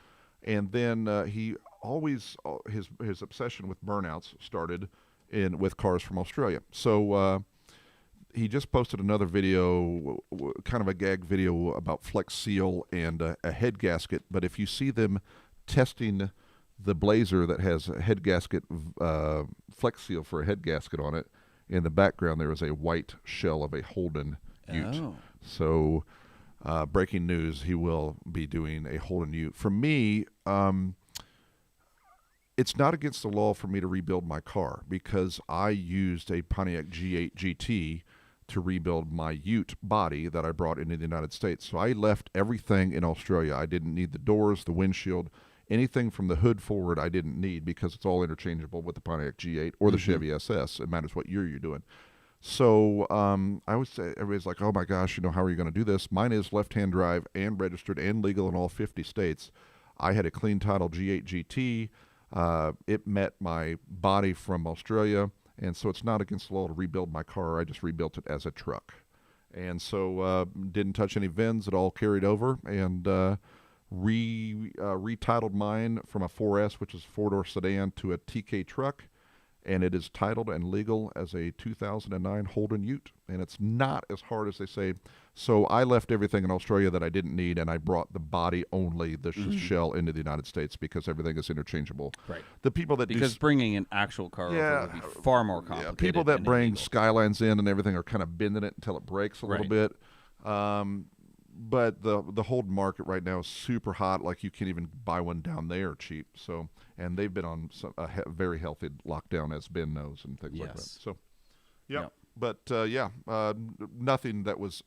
and then he always his obsession with burnouts started with cars from Australia. So he just posted another video, kind of a gag video about Flex Seal and a head gasket. But if you see them testing the Blazer that has a head gasket, Flex Seal for a head gasket on it, in the background there is a white shell of a Holden Ute. Oh. So breaking news, he will be doing a Holden Ute. For me, it's not against the law for me to rebuild my car because I used a Pontiac G8 GT to rebuild my Ute body that I brought into the United States. So I left everything in Australia. I didn't need the doors, the windshield, anything from the hood forward I didn't need because it's all interchangeable with the Pontiac G8 or the Chevy SS. It matters what year you're doing. So I always say, everybody's like, oh my gosh, how are you going to do this? Mine is left-hand drive and registered and legal in all 50 states. I had a clean title G8 GT. It met my body from Australia. And so it's not against the law to rebuild my car. I just rebuilt it as a truck. And so didn't touch any VINs. It all carried over, and retitled mine from a 4S, which is a 4-door sedan, to a TK truck, and it is titled and legal as a 2009 Holden Ute, and it's not as hard as they say. So I left everything in Australia that I didn't need, and I brought the body only, the shell, into the United States because everything is interchangeable. Right. The people that because bringing an actual car over would be far more complicated. People that and bring illegal. Skylines in and everything are kind of bending it until it breaks a little bit. But the Holden market right now is super hot. Like, you can't even buy one down there cheap. So, and they've been on a very healthy lockdown, as Ben knows, and things like that. So, yep. But nothing that was,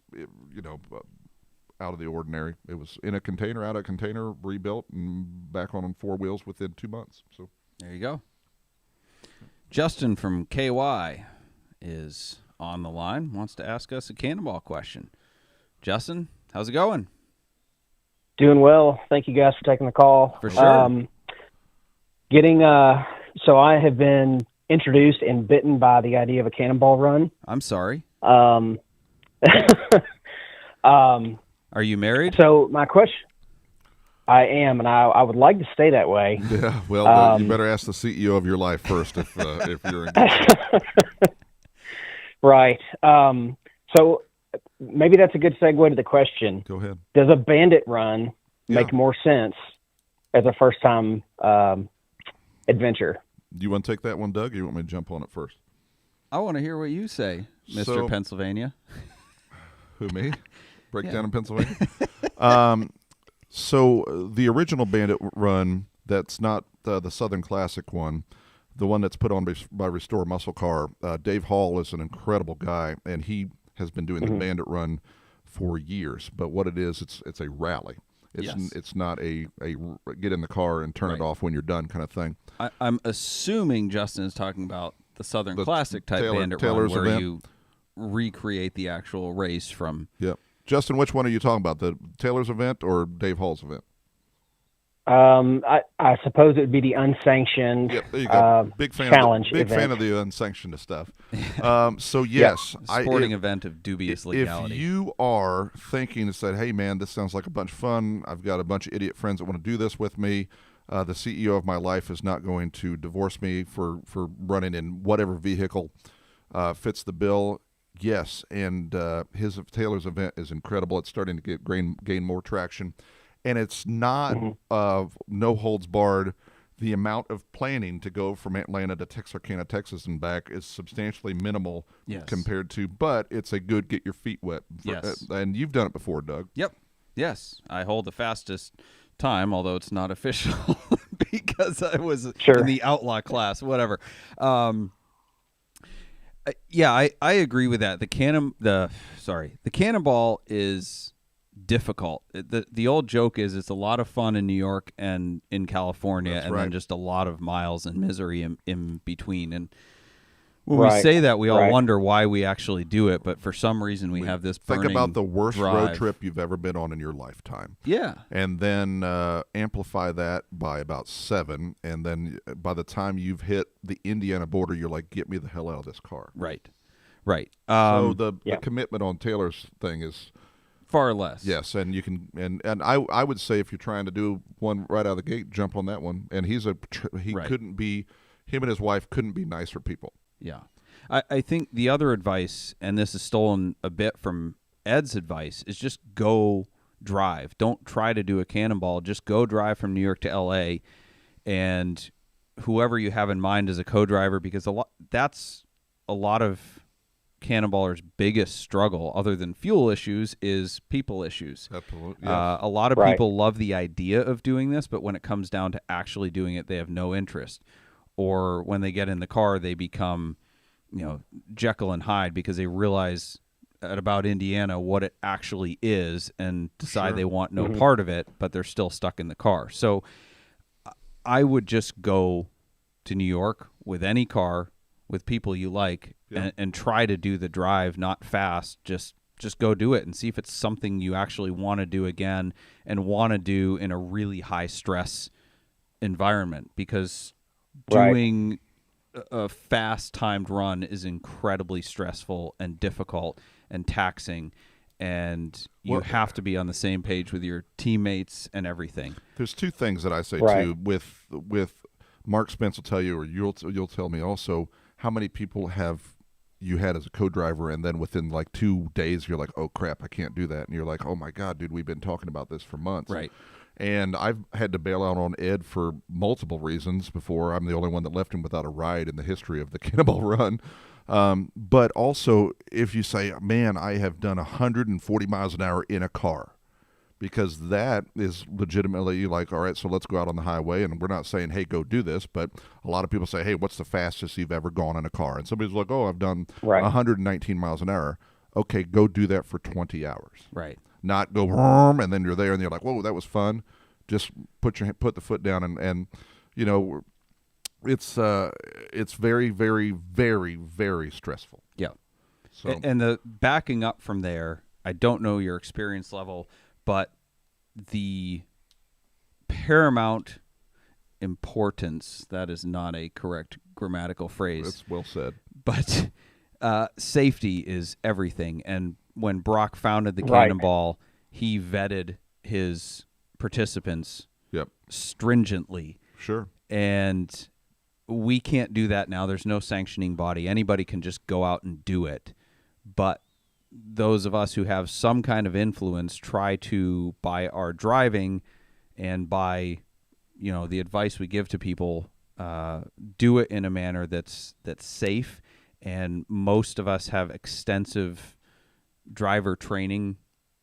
out of the ordinary. It was in a container, out of a container, rebuilt, and back on 4 wheels within 2 months. So there you go. Justin from KY is on the line. Wants to ask us a Cannonball question. Justin, how's it going? Doing well. Thank you guys for taking the call. For sure. So I have been introduced and bitten by the idea of a Cannonball Run. I'm sorry. Are you married? So my question, I am, and I would like to stay that way. Yeah, well, you better ask the CEO of your life first if you're engaged. Right. So maybe that's a good segue to the question. Go ahead. Does a bandit run make more sense as a first-time adventure? Do you want to take that one, Doug, or you want me to jump on it first? I want to hear what you say, Mr. Pennsylvania. Who, me? Breakdown in Pennsylvania? So the original Bandit Run, that's not the Southern Classic one, the one that's put on by Restore Muscle Car, Dave Hall is an incredible guy, and he has been doing the Bandit Run for years. But what it is, it's a rally. It's not a get in the car and turn it off when you're done kind of thing. I'm assuming Justin is talking about the Southern Classic type Bandit Taylor's Run where event. you recreate the actual race from. Yep. Justin, which one are you talking about, the Taylor's event or Dave Hall's event? I suppose it would be the unsanctioned there you go. Big fan challenge of event. fan of the unsanctioned stuff. So yes, sporting event of dubious legality. If you are thinking and said, "Hey man, this sounds like a bunch of fun. I've got a bunch of idiot friends that want to do this with me. The CEO of my life is not going to divorce me for running in whatever vehicle fits the bill." Yes, and Taylor's event is incredible. It's starting to gain more traction. And it's not no holds barred. The amount of planning to go from Atlanta to Texarkana, Texas, and back is substantially minimal compared to. But it's a good get your feet wet. And you've done it before, Doug. Yep. Yes, I hold the fastest time, although it's not official because I was in the outlaw class. Whatever. I agree with that. The Cannonball is difficult. The old joke is it's a lot of fun in New York and in California, then just a lot of miles and misery in between. And when we say that, we all wonder why we actually do it. But for some reason, we have this burning Think about the worst drive. road trip you've ever been on in your lifetime. Yeah. And then amplify that by about 7. And then by the time you've hit the Indiana border, you're like, get me the hell out of this car. Right. So the commitment on Taylor's thing is far less. Yes, and you can, and I would say if you're trying to do one right out of the gate, jump on that one. And couldn't be, him and his wife couldn't be nicer people. Yeah. I think the other advice, and this is stolen a bit from Ed's advice, is just go drive. Don't try to do a Cannonball. Just go drive from New York to L.A. and whoever you have in mind as a co-driver, because that's a lot of Cannonballers' biggest struggle, other than fuel issues, is people issues. Absolutely. Yes. A lot of people love the idea of doing this, but when it comes down to actually doing it, they have no interest. Or when they get in the car, they become, Jekyll and Hyde because they realize at about Indiana what it actually is and decide they want no part of it, but they're still stuck in the car. So I would just go to New York with any car, with people you like, and try to do the drive, not fast. Just go do it and see if it's something you actually want to do again and want to do in a really high stress environment, because doing a fast timed run is incredibly stressful and difficult. and taxing, and you have to be on the same page with your teammates and everything. There's two things that I say too. With Mark Spence will tell you, or you'll tell me also, how many people have you had as a co-driver, and then within like 2 days you're like, oh crap, I can't do that, and you're like, oh my god, dude, we've been talking about this for months. Right. And I've had to bail out on Ed for multiple reasons before. I'm the only one that left him without a ride in the history of the Cannonball Run. But also, if you say, man, I have done 140 miles an hour in a car, because that is legitimately like, all right, so let's go out on the highway. And we're not saying, hey, go do this. But a lot of people say, hey, what's the fastest you've ever gone in a car? And somebody's like, oh, I've done 119 miles an hour. Okay, go do that for 20 hours. Right. Not go, and then you're there and you're like, whoa, that was fun. Just put the foot down and you know, it's very, very, very, very stressful. Yeah. So and the backing up from there, I don't know your experience level, but the paramount importance, that is not a correct grammatical phrase. That's well said. But safety is everything. And when Brock founded the Cannonball, he vetted his participants stringently. Sure. And we can't do that now. There's no sanctioning body. Anybody can just go out and do it. But those of us who have some kind of influence try to, by our driving and by, you know, the advice we give to people, do it in a manner that's safe. And most of us have extensive driver training.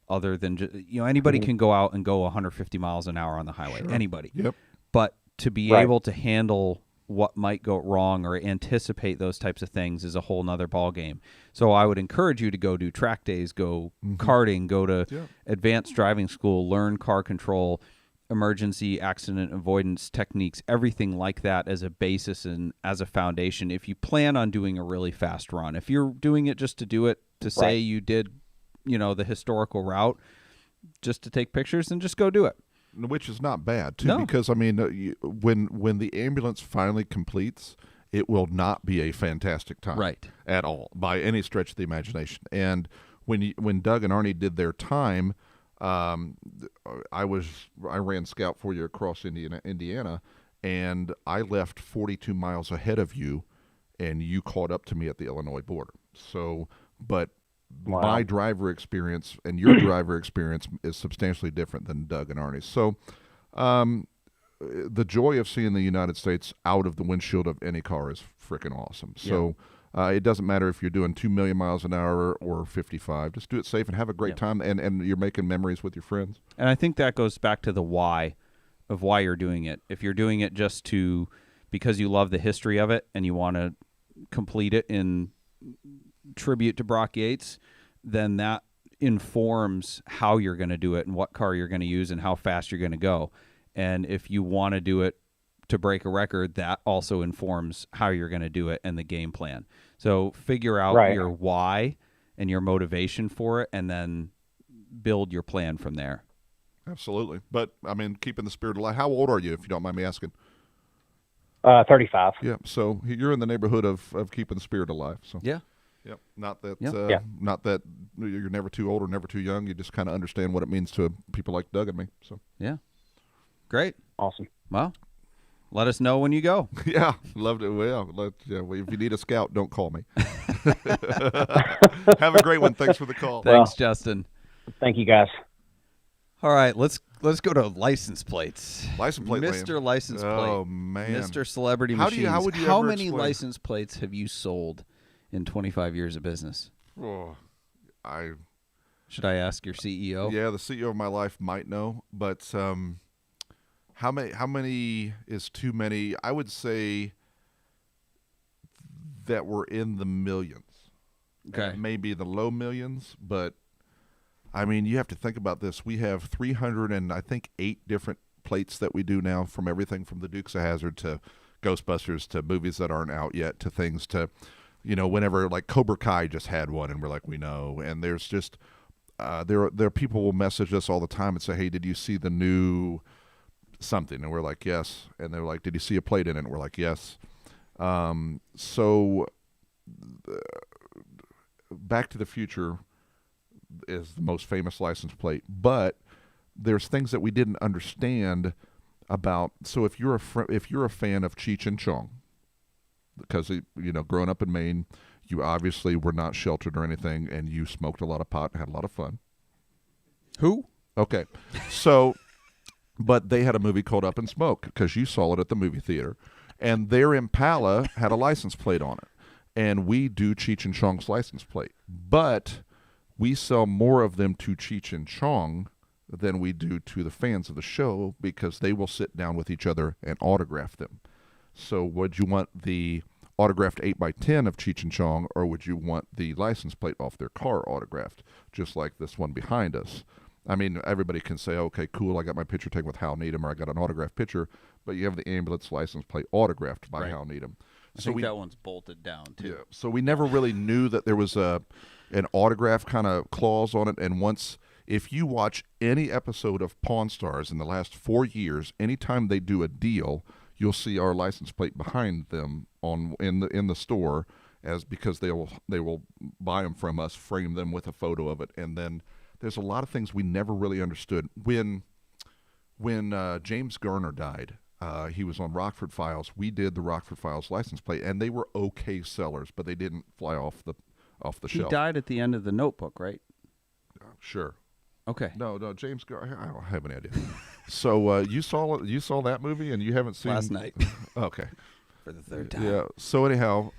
Other than just, you know, anybody can go out and go 150 miles an hour on the highway. Sure. Anybody. Yep. But to be able to handle what might go wrong or anticipate those types of things is a whole nother ball game. So I would encourage you to go do track days, go karting, go to advanced driving school, learn car control, emergency accident avoidance techniques, everything like that as a basis and as a foundation. If you plan on doing a really fast run, if you're doing it just to do it, to say you did, you know, the historical route, just to take pictures, and just go do it. Which is not bad, too, because, I mean, when the ambulance finally completes, it will not be a fantastic time at all, by any stretch of the imagination. And when Doug and Arnie did their time, I ran scout for you across Indiana, and I left 42 miles ahead of you, and you caught up to me at the Illinois border. So, but my driver experience and your driver experience is substantially different than Doug and Arnie's. So the joy of seeing the United States out of the windshield of any car is freaking awesome. So it doesn't matter if you're doing 2 million miles an hour or 55. Just do it safe and have a great time, and you're making memories with your friends. And I think that goes back to the why of why you're doing it. If you're doing it just because you love the history of it and you want to complete it in tribute to Brock Yates, then that informs how you're going to do it and what car you're going to use and how fast you're going to go. And if you want to do it to break a record, that also informs how you're going to do it and the game plan. So figure out your why and your motivation for it, and then build your plan from there. Absolutely. But, I mean, keeping the spirit alive. How old are you, if you don't mind me asking? 35. Yeah, so you're in the neighborhood of keeping the spirit alive. So yeah. Yep. Not that you're never too old or never too young. You just kind of understand what it means to people like Doug and me. So yeah, great, awesome. Well, let us know when you go. Yeah, loved it. Well, if you need a scout, don't call me. Have a great one. Thanks for the call. Thanks, Justin. Thank you, guys. All right, let's go to license plates. License plate, Mr. License Plate. Oh man, Mr. Celebrity Machines. How many explain? license plates have you sold in 25 years of business? Oh, should I ask your CEO? Yeah, the CEO of my life might know, but how many is too many? I would say that we're in the millions. Okay, maybe the low millions, but I mean, you have to think about this. We have 308 different plates that we do now, from everything from the Dukes of Hazzard to Ghostbusters to movies that aren't out yet to things to, you know, whenever, like Cobra Kai just had one, and we're like, we know. And there's just there are people will message us all the time and say, hey, did you see the new something? And we're like, yes. And they're like, did you see a plate in it? And we're like, yes. So Back to the Future, is the most famous license plate. But there's things that we didn't understand about. So if you're a fan of Cheech and Chong, because growing up in Maine, you obviously were not sheltered or anything, and you smoked a lot of pot and had a lot of fun. Who? Okay, so. But they had a movie called Up in Smoke because you saw it at the movie theater, and their Impala had a license plate on it, and we do Cheech and Chong's license plate, but we sell more of them to Cheech and Chong than we do to the fans of the show because they will sit down with each other and autograph them. So would you want the autographed 8x10 of Cheech and Chong, or would you want the license plate off their car autographed, just like this one behind us? I mean, everybody can say, okay, cool, I got my picture taken with Hal Needham, or I got an autographed picture, but you have the ambulance license plate autographed by Hal Needham. I think that one's bolted down, too. Yeah, so we never really knew that there was an autograph kind of clause on it, and if you watch any episode of Pawn Stars in the last 4 years, anytime they do a deal, you'll see our license plate behind them in the store, because they will buy them from us, frame them with a photo of it, and then there's a lot of things we never really understood. When James Garner died, he was on Rockford Files. We did the Rockford Files license plate, and they were okay sellers, but they didn't fly off the shelf. He died at the end of The Notebook, right? Sure. Okay. No, James Garner. I don't have any idea. So you saw that movie, and you haven't seen last night. Okay. For the third time. Yeah. So anyhow.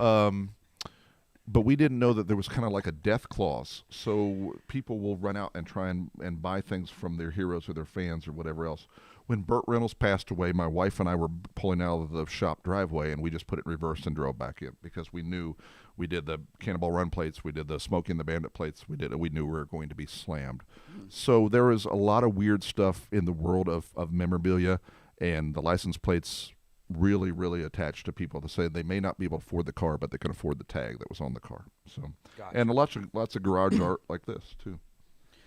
But we didn't know that there was kind of like a death clause. So people will run out and try and buy things from their heroes or their fans or whatever else. When Burt Reynolds passed away, my wife and I were pulling out of the shop driveway, and we just put it in reverse and drove back in because we knew we did the Cannonball Run plates, we did the Smokey and the Bandit plates, we knew we were going to be slammed. So there is a lot of weird stuff in the world of memorabilia, and the license plates really, really attached to people to say they may not be able to afford the car, but they can afford the tag that was on the car. So, gotcha. And lots of garage art like this too.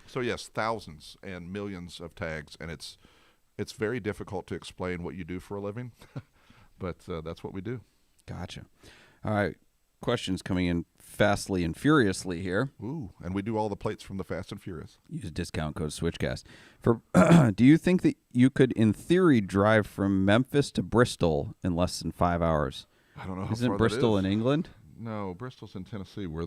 So yes, thousands and millions of tags, and it's very difficult to explain what you do for a living, but that's what we do. Gotcha. All right, questions coming in fastly and furiously here. Ooh, and we do all the plates from the Fast and Furious. Use discount code SwitchCast. Do you think that you could, in theory, drive from Memphis to Bristol in less than 5 hours? I don't know how Isn't far Bristol that is. in England? No, Bristol's in Tennessee, where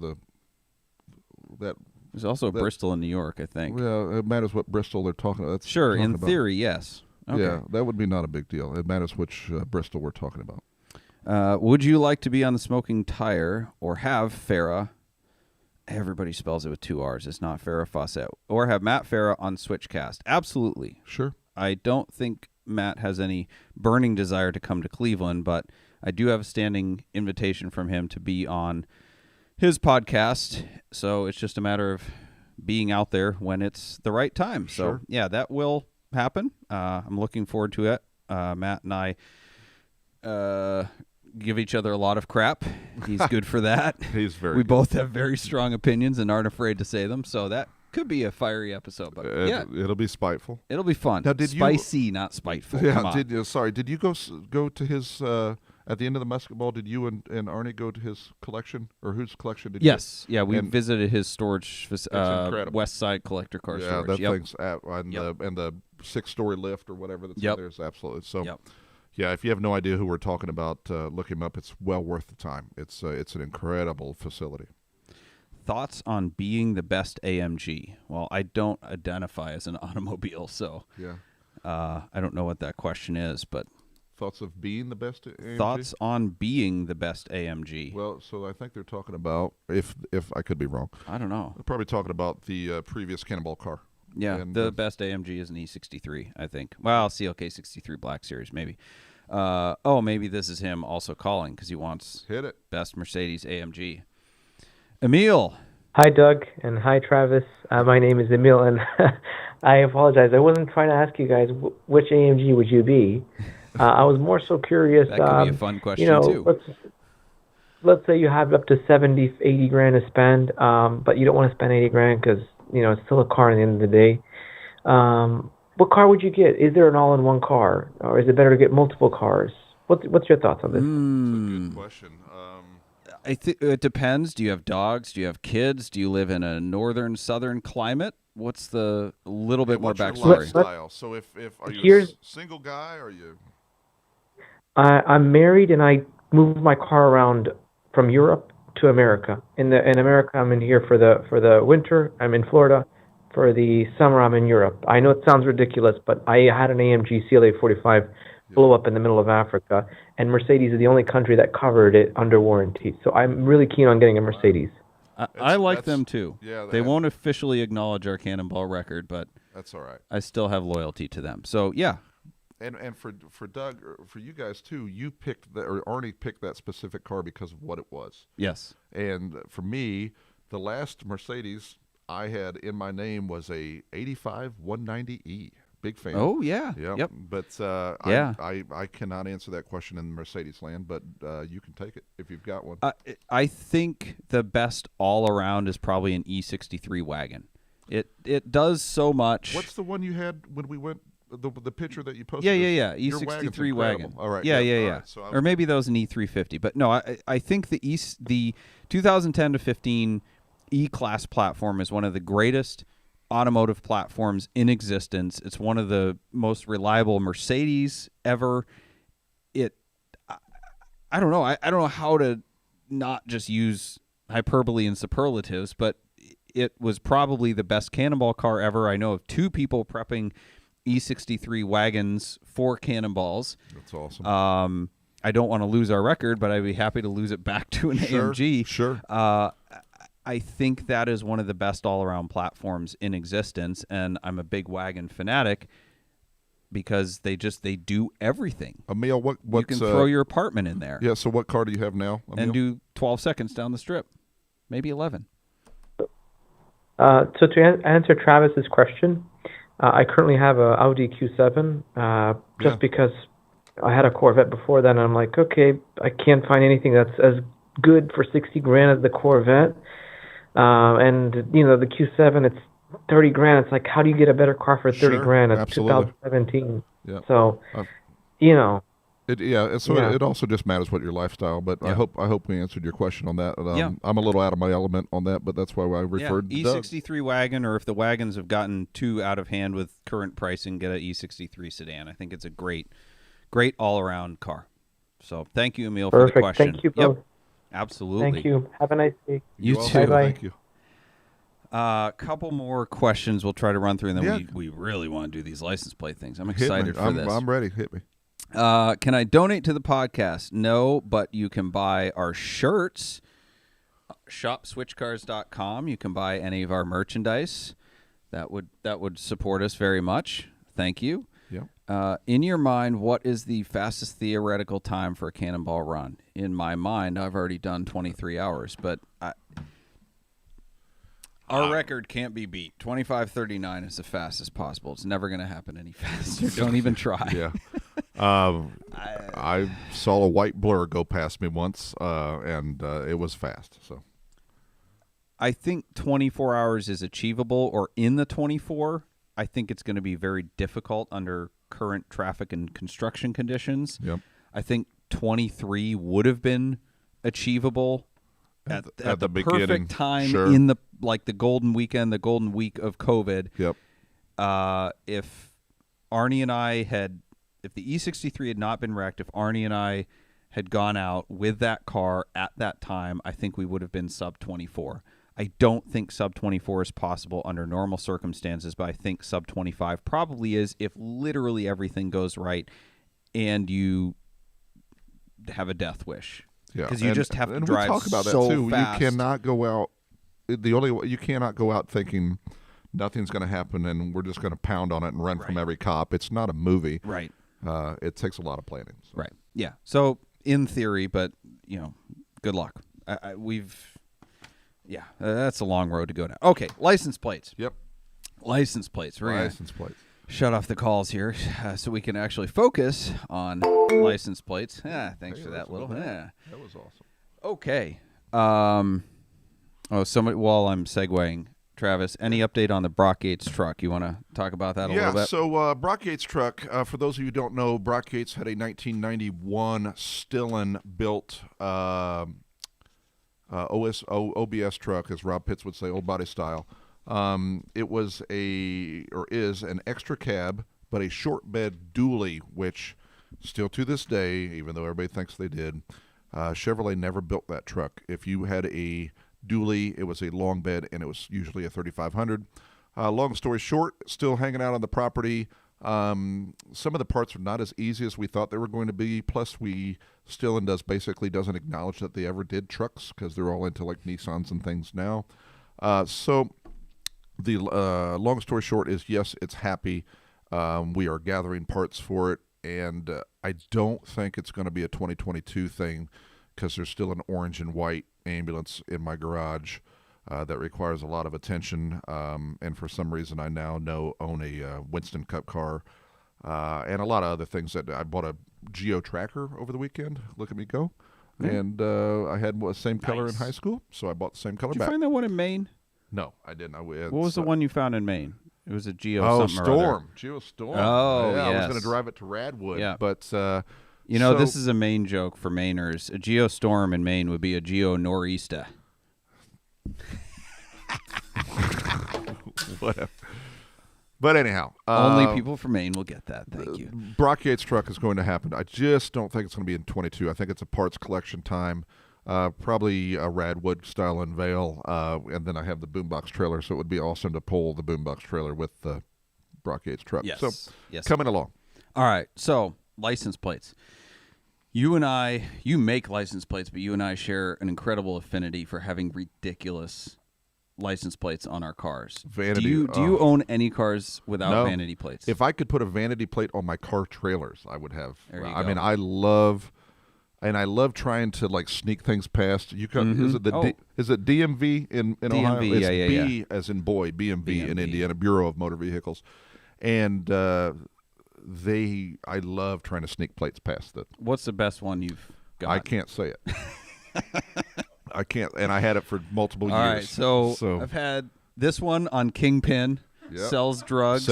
there's also Bristol in New York, I think. Well, it matters what Bristol they're talking about. Sure, in theory, yes. Okay. Yeah, that would be not a big deal. It matters which Bristol we're talking about. Would you like to be on the Smoking Tire or have Farah? Everybody spells it with 2 R's. It's not Farrah Fawcett. Or have Matt Farah on SwitchCast. Absolutely. Sure. I don't think Matt has any burning desire to come to Cleveland, but I do have a standing invitation from him to be on his podcast. So it's just a matter of being out there when it's the right time. Sure. So, yeah, that will happen. I'm looking forward to it. Matt and I give each other a lot of crap. He's good for that. He's very We good. both have very strong opinions and aren't afraid to say them, so that could be a fiery episode. But yeah, it'll be spiteful. It'll be fun. Now, Spicy, not spiteful. Yeah. Come on. Did you go to his at the end of the basketball? Did you and Arnie go to his collection, or whose collection did you? Yes. Yeah, we visited his storage, West Side Collector Car Storage. Yeah, that thing's and the 6-story lift or whatever that's in there is absolutely so. Yep. Yeah, if you have no idea who we're talking about, look him up. It's well worth the time. It's an incredible facility. Thoughts on being the best AMG? Well, I don't identify as an automobile, so yeah, I don't know what that question is. But thoughts of being the best AMG? Thoughts on being the best AMG? Well, so I think they're talking about, if I could be wrong, I don't know. They're probably talking about the previous Cannonball car. Yeah, and, the best AMG is an E63, I think. Well, CLK 63 Black Series, maybe. Maybe this is him also calling because he wants hit it. Best Mercedes AMG. Emil. Hi, Doug, and hi, Travis. My name is Emil, and I apologize. I wasn't trying to ask you guys which AMG would you be. I was more so curious. That could be a fun question, too. Let's say you have up to 70, 80 grand to spend, but you don't want to spend 80 grand because, it's still a car at the end of the day. What car would you get? Is there an all-in-one car, or is it better to get multiple cars? What's your thoughts on this? That's a good question. I think it depends. Do you have dogs? Do you have kids? Do you live in a northern, southern climate? What's the little bit more What's your backstory? lifestyle? So if are you a Here's- single guy? Or are you? I'm married, and I move my car around from Europe to America. In America, I'm in here for the winter. I'm in Florida. For the summer, I'm in Europe. I know it sounds ridiculous, but I had an AMG CLA 45 blow up in the middle of Africa, and Mercedes is the only country that covered it under warranty. So I'm really keen on getting a Mercedes. I like them too. Yeah, they won't officially acknowledge our Cannonball record, but that's all right. I still have loyalty to them. So yeah. And for Doug, for you guys too, you picked or Arnie picked that specific car because of what it was. Yes. And for me, the last Mercedes I had in my name was a 85 190E. Big fan. Oh yeah. Yep. But yeah. I cannot answer that question in Mercedes land, but you can take it if you've got one. I think the best all around is probably an E63 wagon. It does so much. What's the one you had when we went? The picture that you posted. Yeah. Your E63 wagon's wagon. All right. Yeah. Right. So or maybe that was an E350. But no, I think the 2010 to 15 E-Class platform is one of the greatest automotive platforms in existence. It's one of the most reliable Mercedes ever. I don't know. I don't know how to not just use hyperbole and superlatives, but it was probably the best Cannonball car ever. I know of 2 people prepping E63 wagons for Cannonballs. That's awesome. I don't want to lose our record, but I'd be happy to lose it back to an AMG. Sure. I think that is one of the best all-around platforms in existence, and I'm a big wagon fanatic because they do everything. Emil, what's you can throw your apartment in there. Yeah. So what car do you have now, Emil? And do 12 seconds down the strip, maybe 11. So to answer Travis's question, I currently have a Audi Q7 just because I had a Corvette before that, and I'm like, okay, I can't find anything that's as good for 60 grand as the Corvette. And you know, the Q7, it's 30 grand. It's like, how do you get a better car for 30 grand? It's absolutely. 2017. Yeah. So, you know. It also just matters what your lifestyle. But I hope we answered your question on that. I'm a little out of my element on that, but that's why I referred to E63 wagon, or if the wagons have gotten too out of hand with current pricing, get an E63 sedan. I think it's a great all-around car. So thank you, Emil, for the question. Thank you both. Yep. Absolutely. Too. Have a nice day. You too. Bye-bye. Thank you. Couple more questions we'll try to run through, and then we really want to do these license plate things. I'm excited for this. I'm ready. Hit me. Can I donate to the podcast? No, but you can buy our shirts. Shop SwitchCars.com. You can buy any of our merchandise. That would support us very much. Thank you. Yeah. In your mind, what is the fastest theoretical time for a Cannonball Run? In my mind, I've already done 23 hours, but our record can't be beat. 25:39 is the fastest possible. It's never going to happen any faster. Don't even try. Yeah. I saw a white blur go past me once, and it was fast. So I think 24 hours is achievable, or in the 24. I think it's going to be very difficult under current traffic and construction conditions. Yep. I think 23 would have been achievable at the perfect time in the golden weekend, the golden week of COVID. Yep. If Arnie and I if the E63 had not been wrecked, if Arnie and I had gone out with that car at that time, I think we would have been sub 24. I don't think sub 24 is possible under normal circumstances, but I think sub 25 probably is if literally everything goes right and you have a death wish. Yeah, because you just have to drive we talk about so that too. fast. You cannot go out. You cannot go out thinking nothing's going to happen and we're just going to pound on it and run from every cop. It's not a movie. Right. It takes a lot of planning. So. Right. Yeah. So in theory, but good luck. That's a long road to go down. Okay, license plates. Yep. License plates. License plates. Shut off the calls here so we can actually focus on license plates. Thanks for that little. That was awesome. Okay. Somebody, while I'm segueing, Travis, any update on the Brock Gates truck? You want to talk about that a little bit? Yeah, so Brock Gates truck, for those of you who don't know, Brock Gates had a 1991 Stillen built OBS truck, as Rob Pitts would say, old body style. It was is an extra cab, but a short bed dually, which still to this day, even though everybody thinks they did, Chevrolet never built that truck. If you had a dually, it was a long bed, and it was usually a 3500. Long story short, still hanging out on the property. Some of the parts are not as easy as we thought they were going to be. Plus, basically doesn't acknowledge that they ever did trucks because they're all into like Nissans and things now. So the long story short is, yes, it's happy. We are gathering parts for it, and I don't think it's going to be a 2022 thing because there's still an orange and white ambulance in my garage that requires a lot of attention, and for some reason I now own a Winston Cup car and a lot of other things. That I bought a Geo Tracker over the weekend. Look at me go. And I had the same color in high school, so I bought the same color Did back. you find that one in Maine? No, I didn't. What was the one you found in Maine? It was a Geo Storm. Geo Storm. Oh, yeah. yes. I was going to drive it to Radwood, yeah. but this is a Maine joke for Mainers. A Geo Storm in Maine would be a Geo Nor'easter. Whatever. But anyhow, only people from Maine will get that. Thank you. Brock Yates' truck is going to happen. I just don't think it's going to be in 22. I think it's a parts collection time. Probably a Radwood style unveil, and then I have the boombox trailer, so it would be awesome to pull the boombox trailer with the Brock Yates truck. Yes. So yes. Coming along. All right. So license plates. You make license plates, but you and I share an incredible affinity for having ridiculous license plates on our cars. Vanity. Do you own any cars without vanity plates? If I could put a vanity plate on my car trailers, I would have. I mean, I love trying to like sneak things past. You come. Mm-hmm. Is it DMV in DMV, Ohio? It's B yeah. as in boy, BMV in Indiana, Bureau of Motor Vehicles, and I love trying to sneak plates past it. What's the best one you've got? I can't say it. I can't, and I had it for multiple years. All right, so I've had this one on Kingpin. Yep. Sells drugs.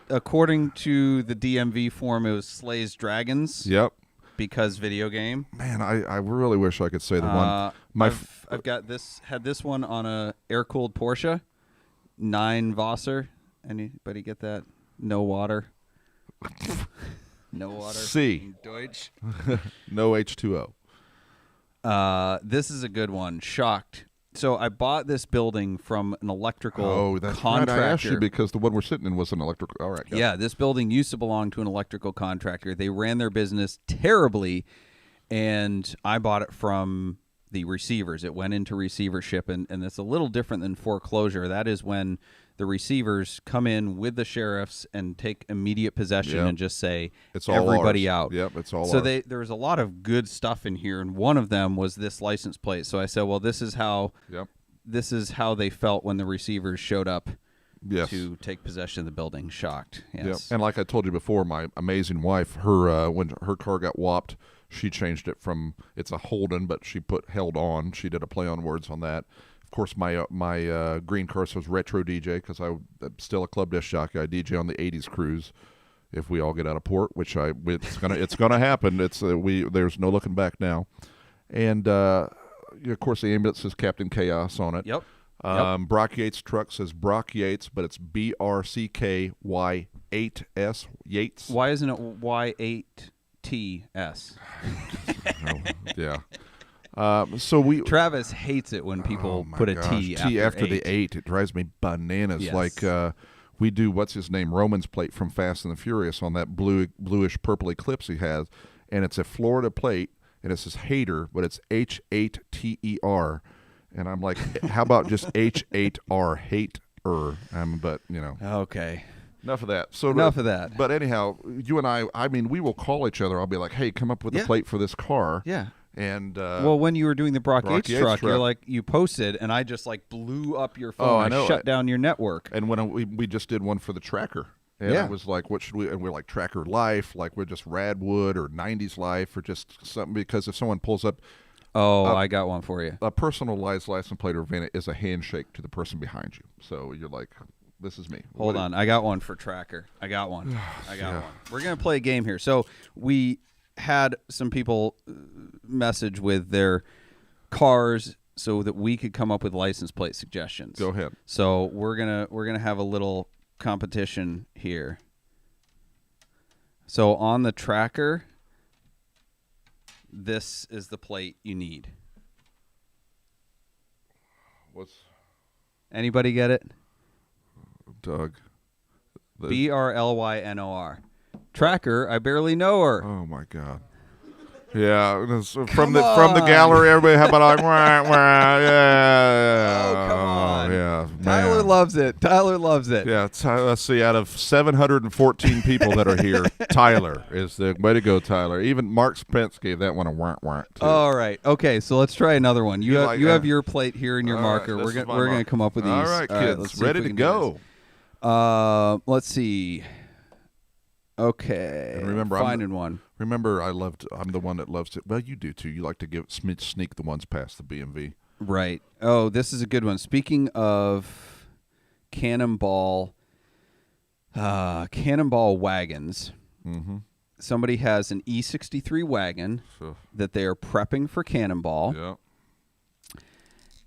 According to the DMV form, it was Slays Dragons. Yep. Because video game. Man, I really wish I could say the one. I've got this. Had this one on a air-cooled Porsche, 9 Wasser. Anybody get that? No water. No water. C. Deutsch. No H2O. This is a good one. Shocked. So I bought this building from an electrical contractor. Right. I asked you because the one we're sitting in was an electrical. All right. Yeah, this building used to belong to an electrical contractor. They ran their business terribly, and I bought it from the receivers. It went into receivership, and it's a little different than foreclosure. That is when the receivers come in with the sheriffs and take immediate possession and just say, it's all everybody ours. out. Yep, it's all so ours. There was a lot of good stuff in here, and one of them was this license plate. So I said, well, this is how they felt when the receivers showed up to take possession of the building. Shocked. Yes. Yep. And like I told you before, my amazing wife, when her car got whopped, she changed it from, it's a Holden, but she put held on. She did a play on words on that. Of course, my green Corsa was retro DJ because I'm still a club disc jockey. I DJ on the '80s cruise. If we all get out of port, which it's gonna happen. There's no looking back now. And of course, the ambulance says Captain Chaos on it. Yep. Brock Yates' truck says Brock Yates, but it's BRCKY8S Yates. Why isn't it Y8TS? Yeah. Travis hates it when people put a T after eight. the 8. It drives me bananas. Yes. Like we do, what's his name, Roman's plate from Fast and the Furious on that bluish purple Eclipse he has, and it's a Florida plate, and it says hater, but it's H8TER, and I'm like, how about just H8R, hater? But Okay. Enough of that. Enough of that. But anyhow, you and I mean, we will call each other. I'll be like, hey, come up with a plate for this car. Yeah. And when you were doing the Brock Yates truck, you're like, you posted, and I just like blew up your phone. Oh, I know. Shut down your network. And when we just did one for the Tracker, and I was like, what should we? And we're like Tracker Life, like we're just Radwood or 90s Life or just something. Because if someone pulls up, I got one for you. A personalized license plate or VIN is a handshake to the person behind you. So you're like, this is me. Hold on, I got one for Tracker. I got one. We're gonna play a game here. So we had some people message with their cars so that we could come up with license plate suggestions. Go ahead. So we're gonna have a little competition here. So on the tracker, this is the plate you need. Anybody get it? Doug. BRLYNOR. Tracker, I barely know her. Oh my God. Yeah, from the gallery, everybody how about like wah, wah, yeah. Oh, come on. Yeah, Tyler man. loves it. Tyler loves it. Yeah, let's see. Out of 714 people that are here, Tyler is the way to go. Tyler. Even Mark Spence gave that one a wah wah too. All right. Okay, so let's try another one. You have your plate here in your All marker. right, we're gonna come up with these. All right, kids, let's see if ready we to can do go. this. Let's see. Okay. And remember, finding one. Remember, I'm the one that loves it. Well, you do too. You like to sneak the ones past the BMV. Right. Oh, this is a good one. Speaking of Cannonball wagons, somebody has an E63 wagon that they are prepping for Cannonball. Yeah.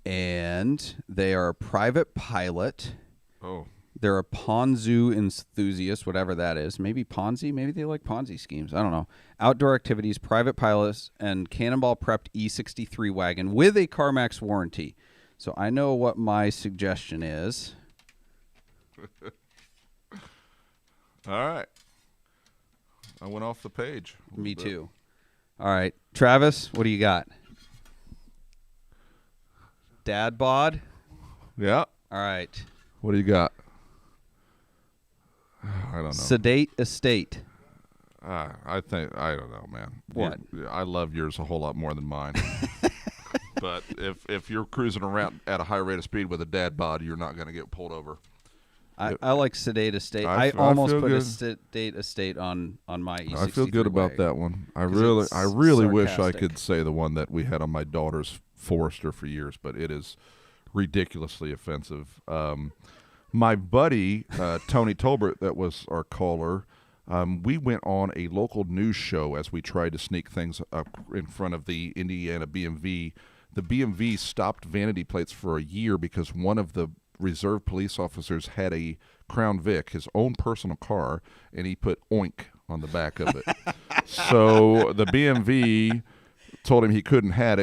And they are a private pilot. Oh. They're a Ponzu enthusiast, whatever that is. Maybe Ponzi? Maybe they like Ponzi schemes. I don't know. Outdoor activities, private pilots, and Cannonball prepped E63 wagon with a CarMax warranty. So I know what my suggestion is. All right. I went off the page. Me too. All right. Travis, what do you got? Dad bod? Yeah. All right. What do you got? I don't know. Sedate estate. I don't know, man. What? I love yours a whole lot more than mine. But if you're cruising around at a high rate of speed with a dad bod, you're not going to get pulled over. I like sedate estate. I almost put a sedate estate on my E63 I feel good about that one. I really wish I could say the one that we had on my daughter's Forester for years, but it is ridiculously offensive. My buddy, Tony Tolbert, that was our caller, we went on a local news show as we tried to sneak things up in front of the Indiana BMV. The BMV stopped Vanity Plates for a year because one of the reserve police officers had a Crown Vic, his own personal car, and he put oink on the back of it. So the BMV told him he couldn't have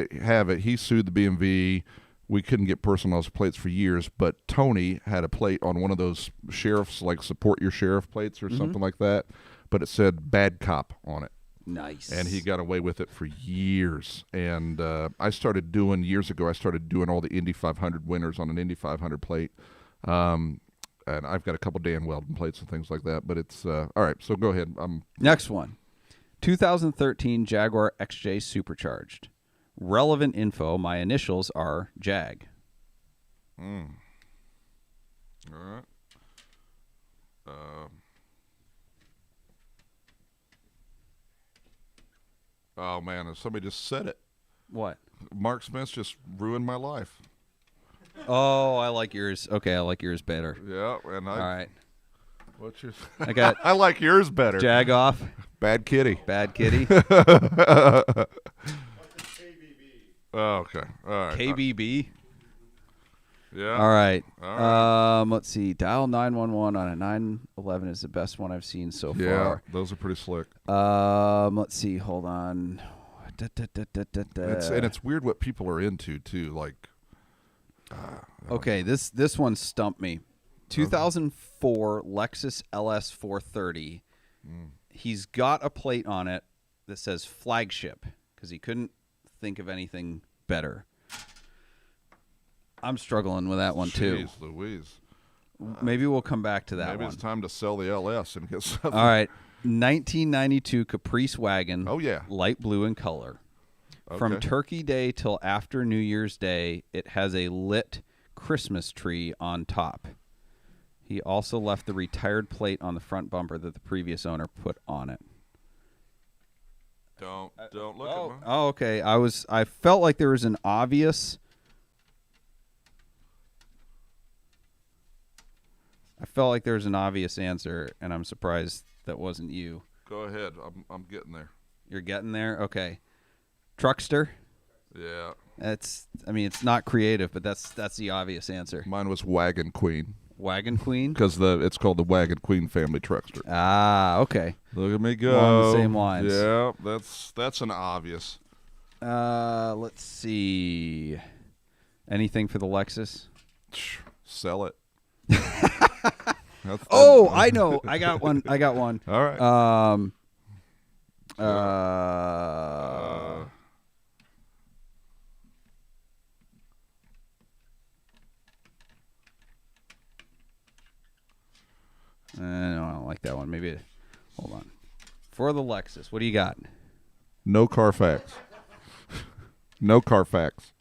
it. He sued the BMV. We couldn't get personal plates for years, but Tony had a plate on one of those sheriff's, like support your sheriff plates or something like that, but it said bad cop on it. Nice. And he got away with it for years. And years ago, I started doing all the Indy 500 winners on an Indy 500 plate. And I've got a couple Dan Weldon plates and things like that, but it's, all right, so go ahead. Next one, 2013 Jaguar XJ Supercharged. Relevant info. My initials are Jag. All right. Oh man, somebody just said it. What? Mark Spence just ruined my life. Oh, I like yours. Okay, I like yours better. Yeah, and all right. What's yours? I got. I like yours better. Jag off. Bad kitty. Bad kitty. Oh, okay. All right. KBB. Yeah. All right. All right. Let's see. Dial 911 on a 911 is the best one I've seen so far. Yeah, those are pretty slick. Let's see. Hold on. It's weird what people are into too. Like. Okay, this one stumped me. 2004 Lexus Ls430. He's got a plate on it that says flagship because he couldn't think of anything better. I'm struggling with that one too. Jeez Louise. Maybe we'll come back to that maybe one. Maybe it's time to sell the LS and get something. All right. 1992 Caprice wagon. Oh, yeah. Light blue in color. Okay. From Turkey Day till after New Year's Day, it has a lit Christmas tree on top. He also left the retired plate on the front bumper that the previous owner put on it. Don't look at me. Oh, okay. I felt like there was an obvious. answer, and I'm surprised that wasn't you. Go ahead. I'm getting there. You're getting there? Okay. Truckster? Yeah. It's not creative, but that's the obvious answer. Mine was Wagon Queen. Wagon Queen? Because it's called the Wagon Queen family truckster. Ah, okay. Look at me go. Along the same lines. Yeah, that's an obvious. Let's see. Anything for the Lexus? Sell it. I know. I got one. All right. No, I don't like that one. Maybe. Hold on. For the Lexus, what do you got? No Carfax. No Carfax.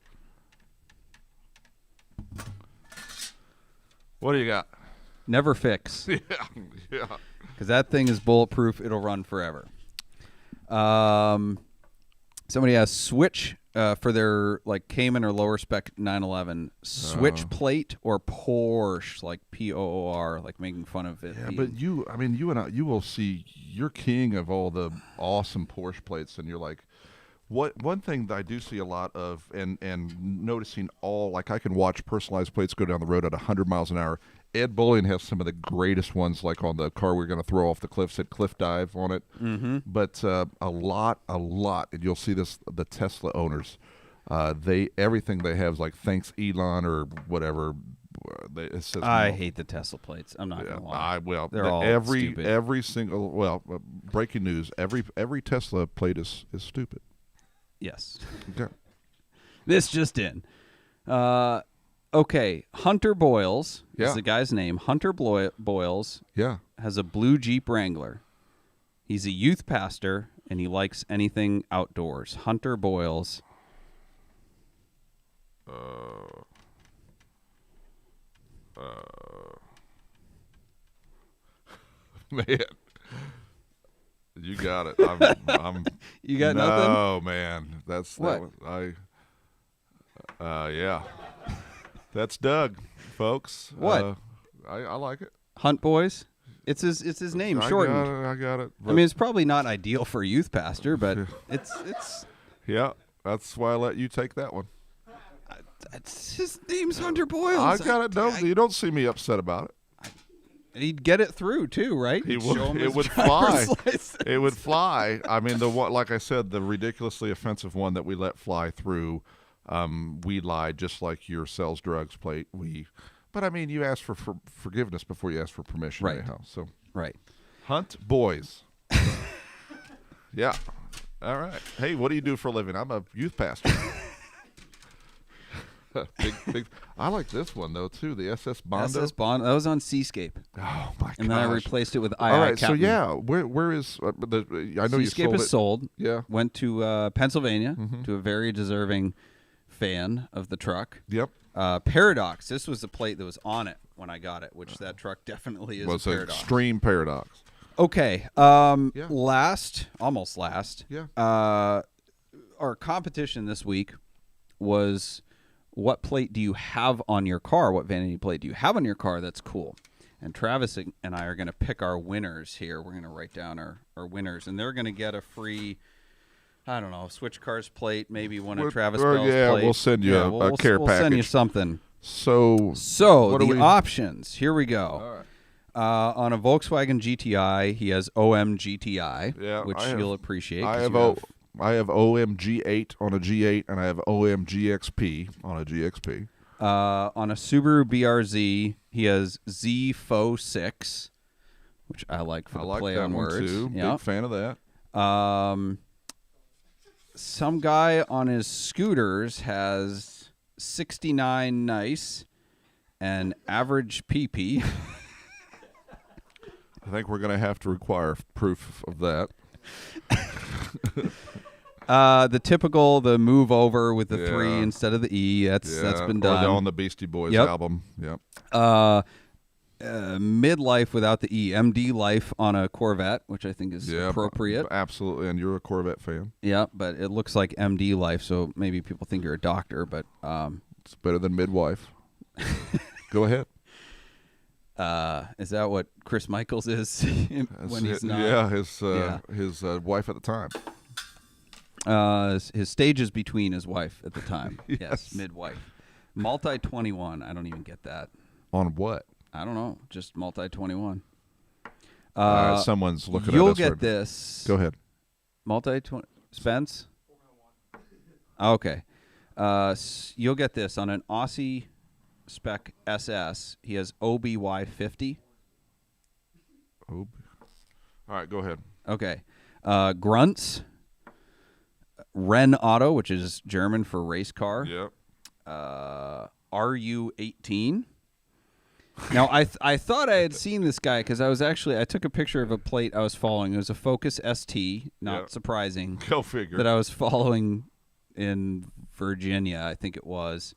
What do you got? Never fix. Yeah. Because that thing is bulletproof. It'll run forever. Somebody has Switch for their like Cayman or lower spec 911. Switch plate or Porsche, like POOR, like making fun of it. Yeah, but you will see, you're king of all the awesome Porsche plates, and you're like, one thing that I do see a lot of, and noticing like I can watch personalized plates go down the road at 100 miles an hour. Ed Bullion has some of the greatest ones, like on the car we're going to throw off the cliffs at Cliff Dive on it. Mm-hmm. But a lot, and you'll see this, the Tesla owners, everything they have is like thanks Elon or whatever. It says I hate the Tesla plates. I'm not going to lie. They're all stupid. Every single, breaking news, every Tesla plate is stupid. Yes. Okay. This just in. Okay, Hunter Boyles is the guy's name. Hunter Boyles has a blue Jeep Wrangler. He's a youth pastor, and he likes anything outdoors. Hunter Boyles. Man, you got it. I'm you got nothing? Oh man, what? Yeah. That's Doug, folks. What? I like it. Hunt Boys. It's his name shortened. I got it. I mean, it's probably not ideal for a youth pastor, but it's. Yeah, that's why I let you take that one. His name's Hunter Boyles. I got it. No, you don't see me upset about it. He'd get it through too, right? It would fly. It would fly. I mean, the one, like I said, the ridiculously offensive one that we let fly through. We lied, just like your sells drugs plate. But I mean, you asked for forgiveness before you asked for permission, right? Anyhow, so right. Hunt Boys. Yeah. All right. Hey, what do you do for a living? I'm a youth pastor. big. I like this one though too. The SS Bondo. SS Bond. That was on Seascape. Oh my god! And then I replaced it with II. All right. Captain. So yeah, where is the? I know Seascape you sold is sold. Yeah. Went to Pennsylvania to a very deserving fan of the truck. Yep. Paradox. This was the plate that was on it when I got it, which that truck definitely is. Was a an Paradox. extreme Paradox. Okay. Yeah. Almost last. Yeah. Our competition this week was, what plate do you have on your car? What vanity plate do you have on your car that's cool? And Travis and I are going to pick our winners here. We're going to write down our winners, and they're going to get a free, I don't know, Switchcars plate, maybe one of Travis Bell's plate. We'll send you a care package. We'll send you something. So the options. Here we go. All right. On a Volkswagen GTI, he has OM GTI, which you'll appreciate. I have OM G8 on a G8, and I have OM GXP on a GXP. On a Subaru BRZ, he has Z406, which I like for the play on words. I like that one too. Yep. Big fan of that. Some guy on his scooters has 69 nice and average PP. I think we're going to have to require proof of that. The typical, the move over with the 3 instead of the E. That's been done. On the Beastie Boys album. Yep. Midlife without the E. MD life on a Corvette, which I think is appropriate. Absolutely, and you're a Corvette fan. Yeah, but it looks like MD life, so maybe people think you're a doctor, but it's better than midwife. Go ahead. Is that what Chris Michaels is when he's not? Yeah, his wife at the time. His stages between his wife at the time. Yes. Midwife. Multi-21. I don't even get that. On what? I don't know. Just multi-21. Someone's looking at us. You'll get this. Go ahead. Multi-20. Spence? Okay. You'll get this on an Aussie spec SS. He has OBY50. All right, go ahead. Okay. Grunts. Ren Auto, which is German for race car. Yep. RU18. Now, I thought I had seen this guy because I took a picture of a plate I was following. It was a Focus ST, not surprising. Go figure. That I was following in Virginia, I think it was.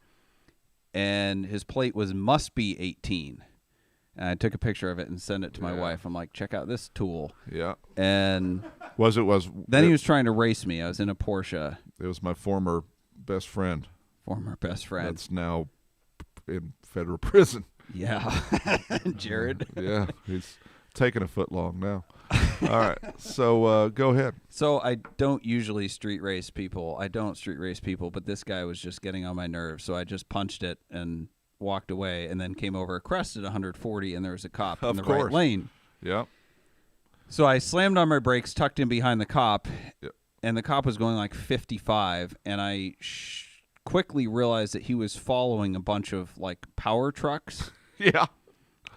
And his plate must be 18. And I took a picture of it and sent it to my wife. I'm like, check out this tool. Yeah. And then he was trying to race me. I was in a Porsche. It was my former best friend. That's now in federal prison. Yeah. Jared. Yeah. He's taking a foot long now. All right. So go ahead. So I don't usually street race people. But this guy was just getting on my nerves. So I just punched it and walked away, and then came over a crest at 140, and there was a cop in the right lane. Yep. So I slammed on my brakes, tucked in behind the cop, and the cop was going like 55, and I quickly realized that he was following a bunch of like power trucks. Yeah.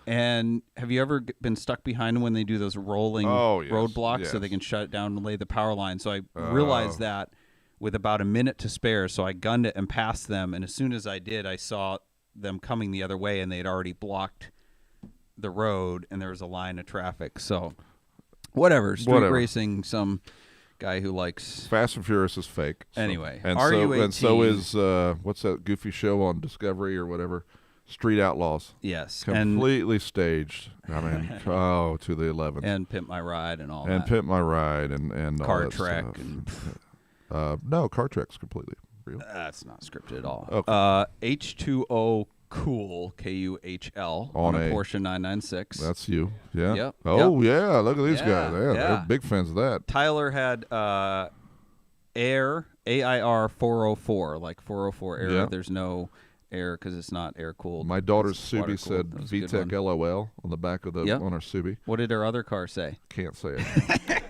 And have you ever been stuck behind them when they do those rolling roadblocks so they can shut it down and lay the power line? So I realized that with about a minute to spare, so I gunned it and passed them, and as soon as I did, I saw them coming the other way, and they'd already blocked the road, and there was a line of traffic. So whatever, street racing, some guy who likes Fast and Furious is fake. So. Anyway, and so is what's that goofy show on Discovery or whatever, Street Outlaws. Yes, completely staged. I mean, to the 11th. And Pimp My Ride and all that. And Pimp My Ride and Car all that Trek. No, Car Trek's completely real. That's not scripted at all. Okay. H2O Cool, Kuhl, on a Porsche 996. That's you. Yeah. Yep. Oh, yeah. Look at these guys. Yeah, they're big fans of that. Tyler had Air, AIR 404, like 404 Air. Yeah. There's no air because it's not air-cooled. My daughter's Subi said VTEC LOL on the back of on her Subi. What did her other car say? Can't say it.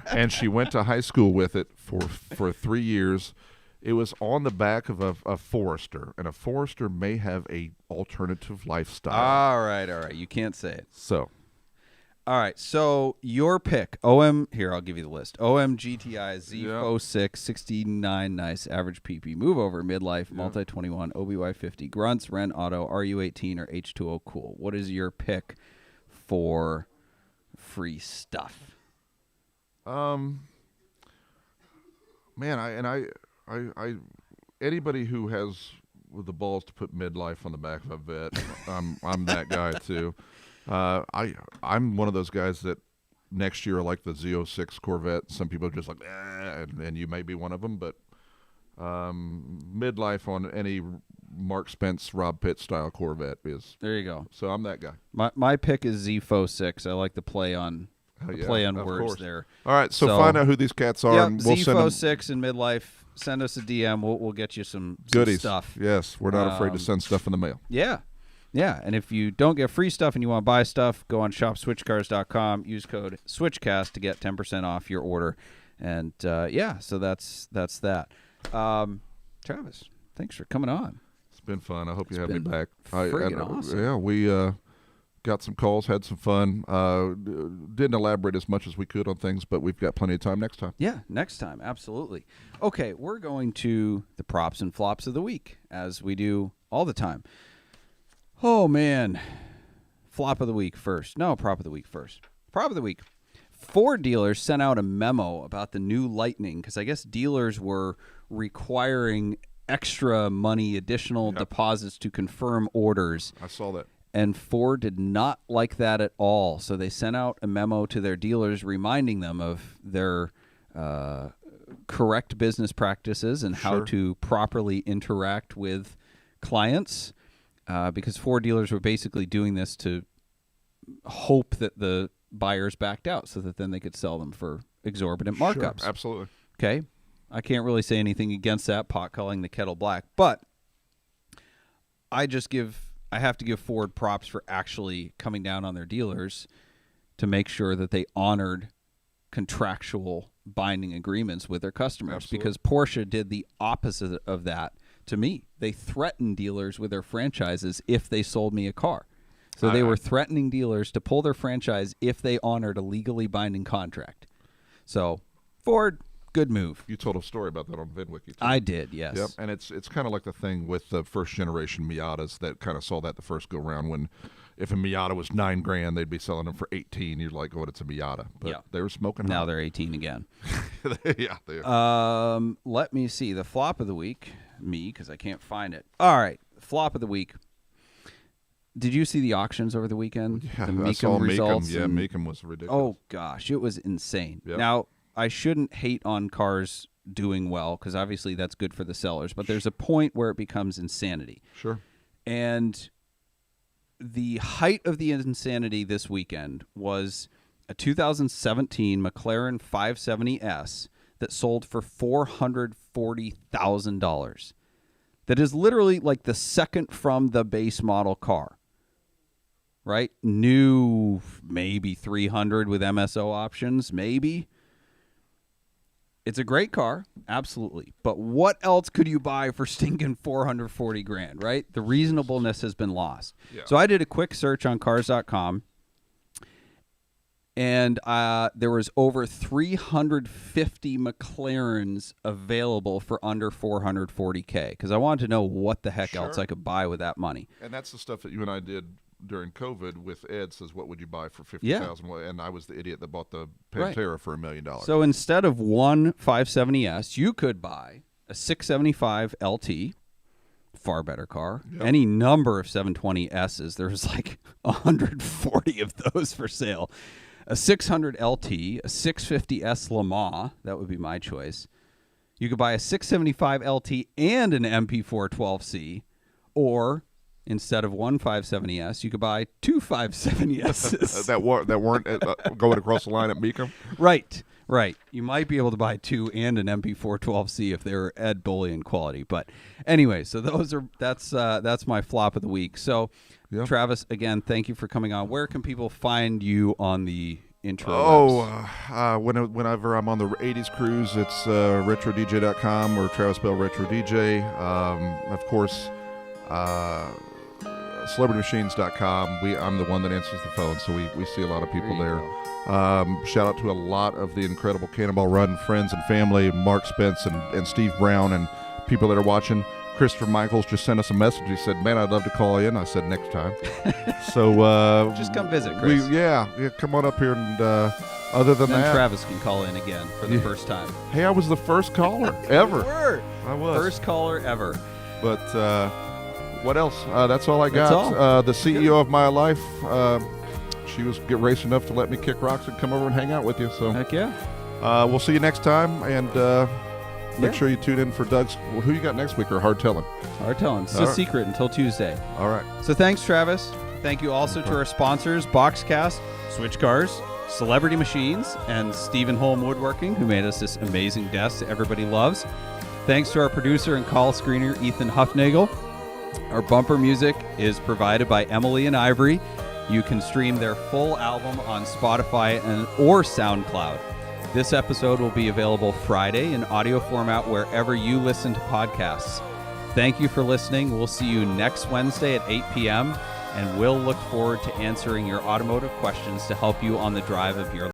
And she went to high school with it for 3 years. It was on the back of a Forester, and a Forester may have a alternative lifestyle. All right. You can't say it. So. All right, so your pick, here, I'll give you the list. OM GTI Z06, 69 nice, average PP, move over, midlife, multi-21, OBY50, grunts, Ren Auto, RU18, or H2O Cool. What is your pick for free stuff? Man, I anybody who has the balls to put midlife on the back of a vet, I'm that guy too. I'm one of those guys that next year I like the Z06 Corvette. Some people are just like, and you may be one of them, but midlife on any Mark Spence, Rob Pitt style Corvette is. There you go. So I'm that guy. My pick is Z06. I like the play on words there. All right, so find out who these cats are. Yep, and we'll Z06 in midlife. Send us a DM. We'll get you some goodies. Stuff. Yes, we're not afraid to send stuff in the mail. Yeah. Yeah, and if you don't get free stuff and you want to buy stuff, go on shopswitchcars.com, use code SwitchCast to get 10% off your order. And, so that's that. Travis, thanks for coming on. It's been fun. I hope you have me back. Awesome. Yeah, we got some calls, had some fun. Didn't elaborate as much as we could on things, but we've got plenty of time next time. Yeah, next time, absolutely. Okay, we're going to the props and flops of the week, as we do all the time. Oh, man. Flop of the week first. No, prop of the week first. Prop of the week. Ford dealers sent out a memo about the new Lightning because I guess dealers were requiring extra money, additional deposits to confirm orders. I saw that. And Ford did not like that at all. So they sent out a memo to their dealers reminding them of their correct business practices and how to properly interact with clients. Because Ford dealers were basically doing this to hope that the buyers backed out so that then they could sell them for exorbitant markups. Sure, absolutely. Okay, I can't really say anything against that, pot calling the kettle black, but I have to give Ford props for actually coming down on their dealers to make sure that they honored contractual binding agreements with their customers. Absolutely. Because Porsche did the opposite of that to me. They threatened dealers with their franchises if they sold me a car. So they were threatening dealers to pull their franchise if they honored a legally binding contract. So Ford, good move. You told a story about that on VinWiki, too. I did, yes. Yep, and it's kind of like the thing with the first generation Miatas that kind of saw that the first go round when if a Miata was $9,000, they'd be selling them for 18. You're like, oh, it's a Miata, but they were smoking. Now hot. they're 18 again. Yeah, they are. Let me see the flop of the week. Because I can't find it. All right, flop of the week. Did you see the auctions over the weekend? Yeah, the I saw results. Yeah, Macomb was ridiculous. Oh gosh, it was insane. Yep. Now I shouldn't hate on cars doing well because obviously that's good for the sellers, but there's a point where it becomes insanity. Sure. And the height of the insanity this weekend was a 2017 McLaren 570S that sold for $440,000. That is literally like the second from the base model car. Right? New, maybe 300 with MSO options, maybe. It's a great car, absolutely. But what else could you buy for stinking $440,000, right? The reasonableness has been lost. Yeah. So I did a quick search on cars.com, and there was over 350 McLarens available for under $440K because I wanted to know what the heck else I could buy with that money. And that's the stuff that you and I did during COVID with Ed says, what would you buy for $50,000? And I was the idiot that bought the Pantera for $1 million. So instead of one 570S, you could buy a 675 LT, far better car. Yep. Any number of 720S's. There's like 140 of those for sale. A 600 LT, a 650S Le Mans, that would be my choice. You could buy a 675 LT and an MP4 12C, or instead of one 570S, you could buy two 570Ss. that weren't going across the line at Macomb? Right. You might be able to buy two and an MP4 12C if they were Ed Bullion quality. But anyway, so that's my flop of the week. So, Travis, again, thank you for coming on. Where can people find you on the intro? Whenever I'm on the 80s cruise, it's retrodj.com or Travis Bell Retro DJ. Of course, CelebrityMachines.com. I'm the one that answers the phone, so we see a lot of people there. Shout out to a lot of the incredible Cannonball Run friends and family, Mark Spence and Steve Brown, and people that are watching. Christopher Michaels just sent us a message. He said, man, I'd love to call in. I said, next time. So just come visit, Chris. Come on up here. And other than that, Travis can call in again for the first time. Hey, I was the first caller ever. You were. I was. First caller ever. But what else? That's all I got. That's all. The CEO of my life, she was racing enough to let me kick rocks and come over and hang out with you. So heck yeah. We'll see you next time, and make sure you tune in for Doug's. Who you got next week, or Hard Telling? Hard Telling. It's a secret until Tuesday. All right. So thanks, Travis. Thank you also to our sponsors, Boxcast, Switchcars, Celebrity Machines, and Stephen Holm Woodworking, who made us this amazing desk that everybody loves. Thanks to our producer and call screener, Ethan Huffnagel. Our bumper music is provided by Emily and Ivory. You can stream their full album on Spotify or SoundCloud. This episode will be available Friday in audio format wherever you listen to podcasts. Thank you for listening. We'll see you next Wednesday at 8 p.m., and we'll look forward to answering your automotive questions to help you on the drive of your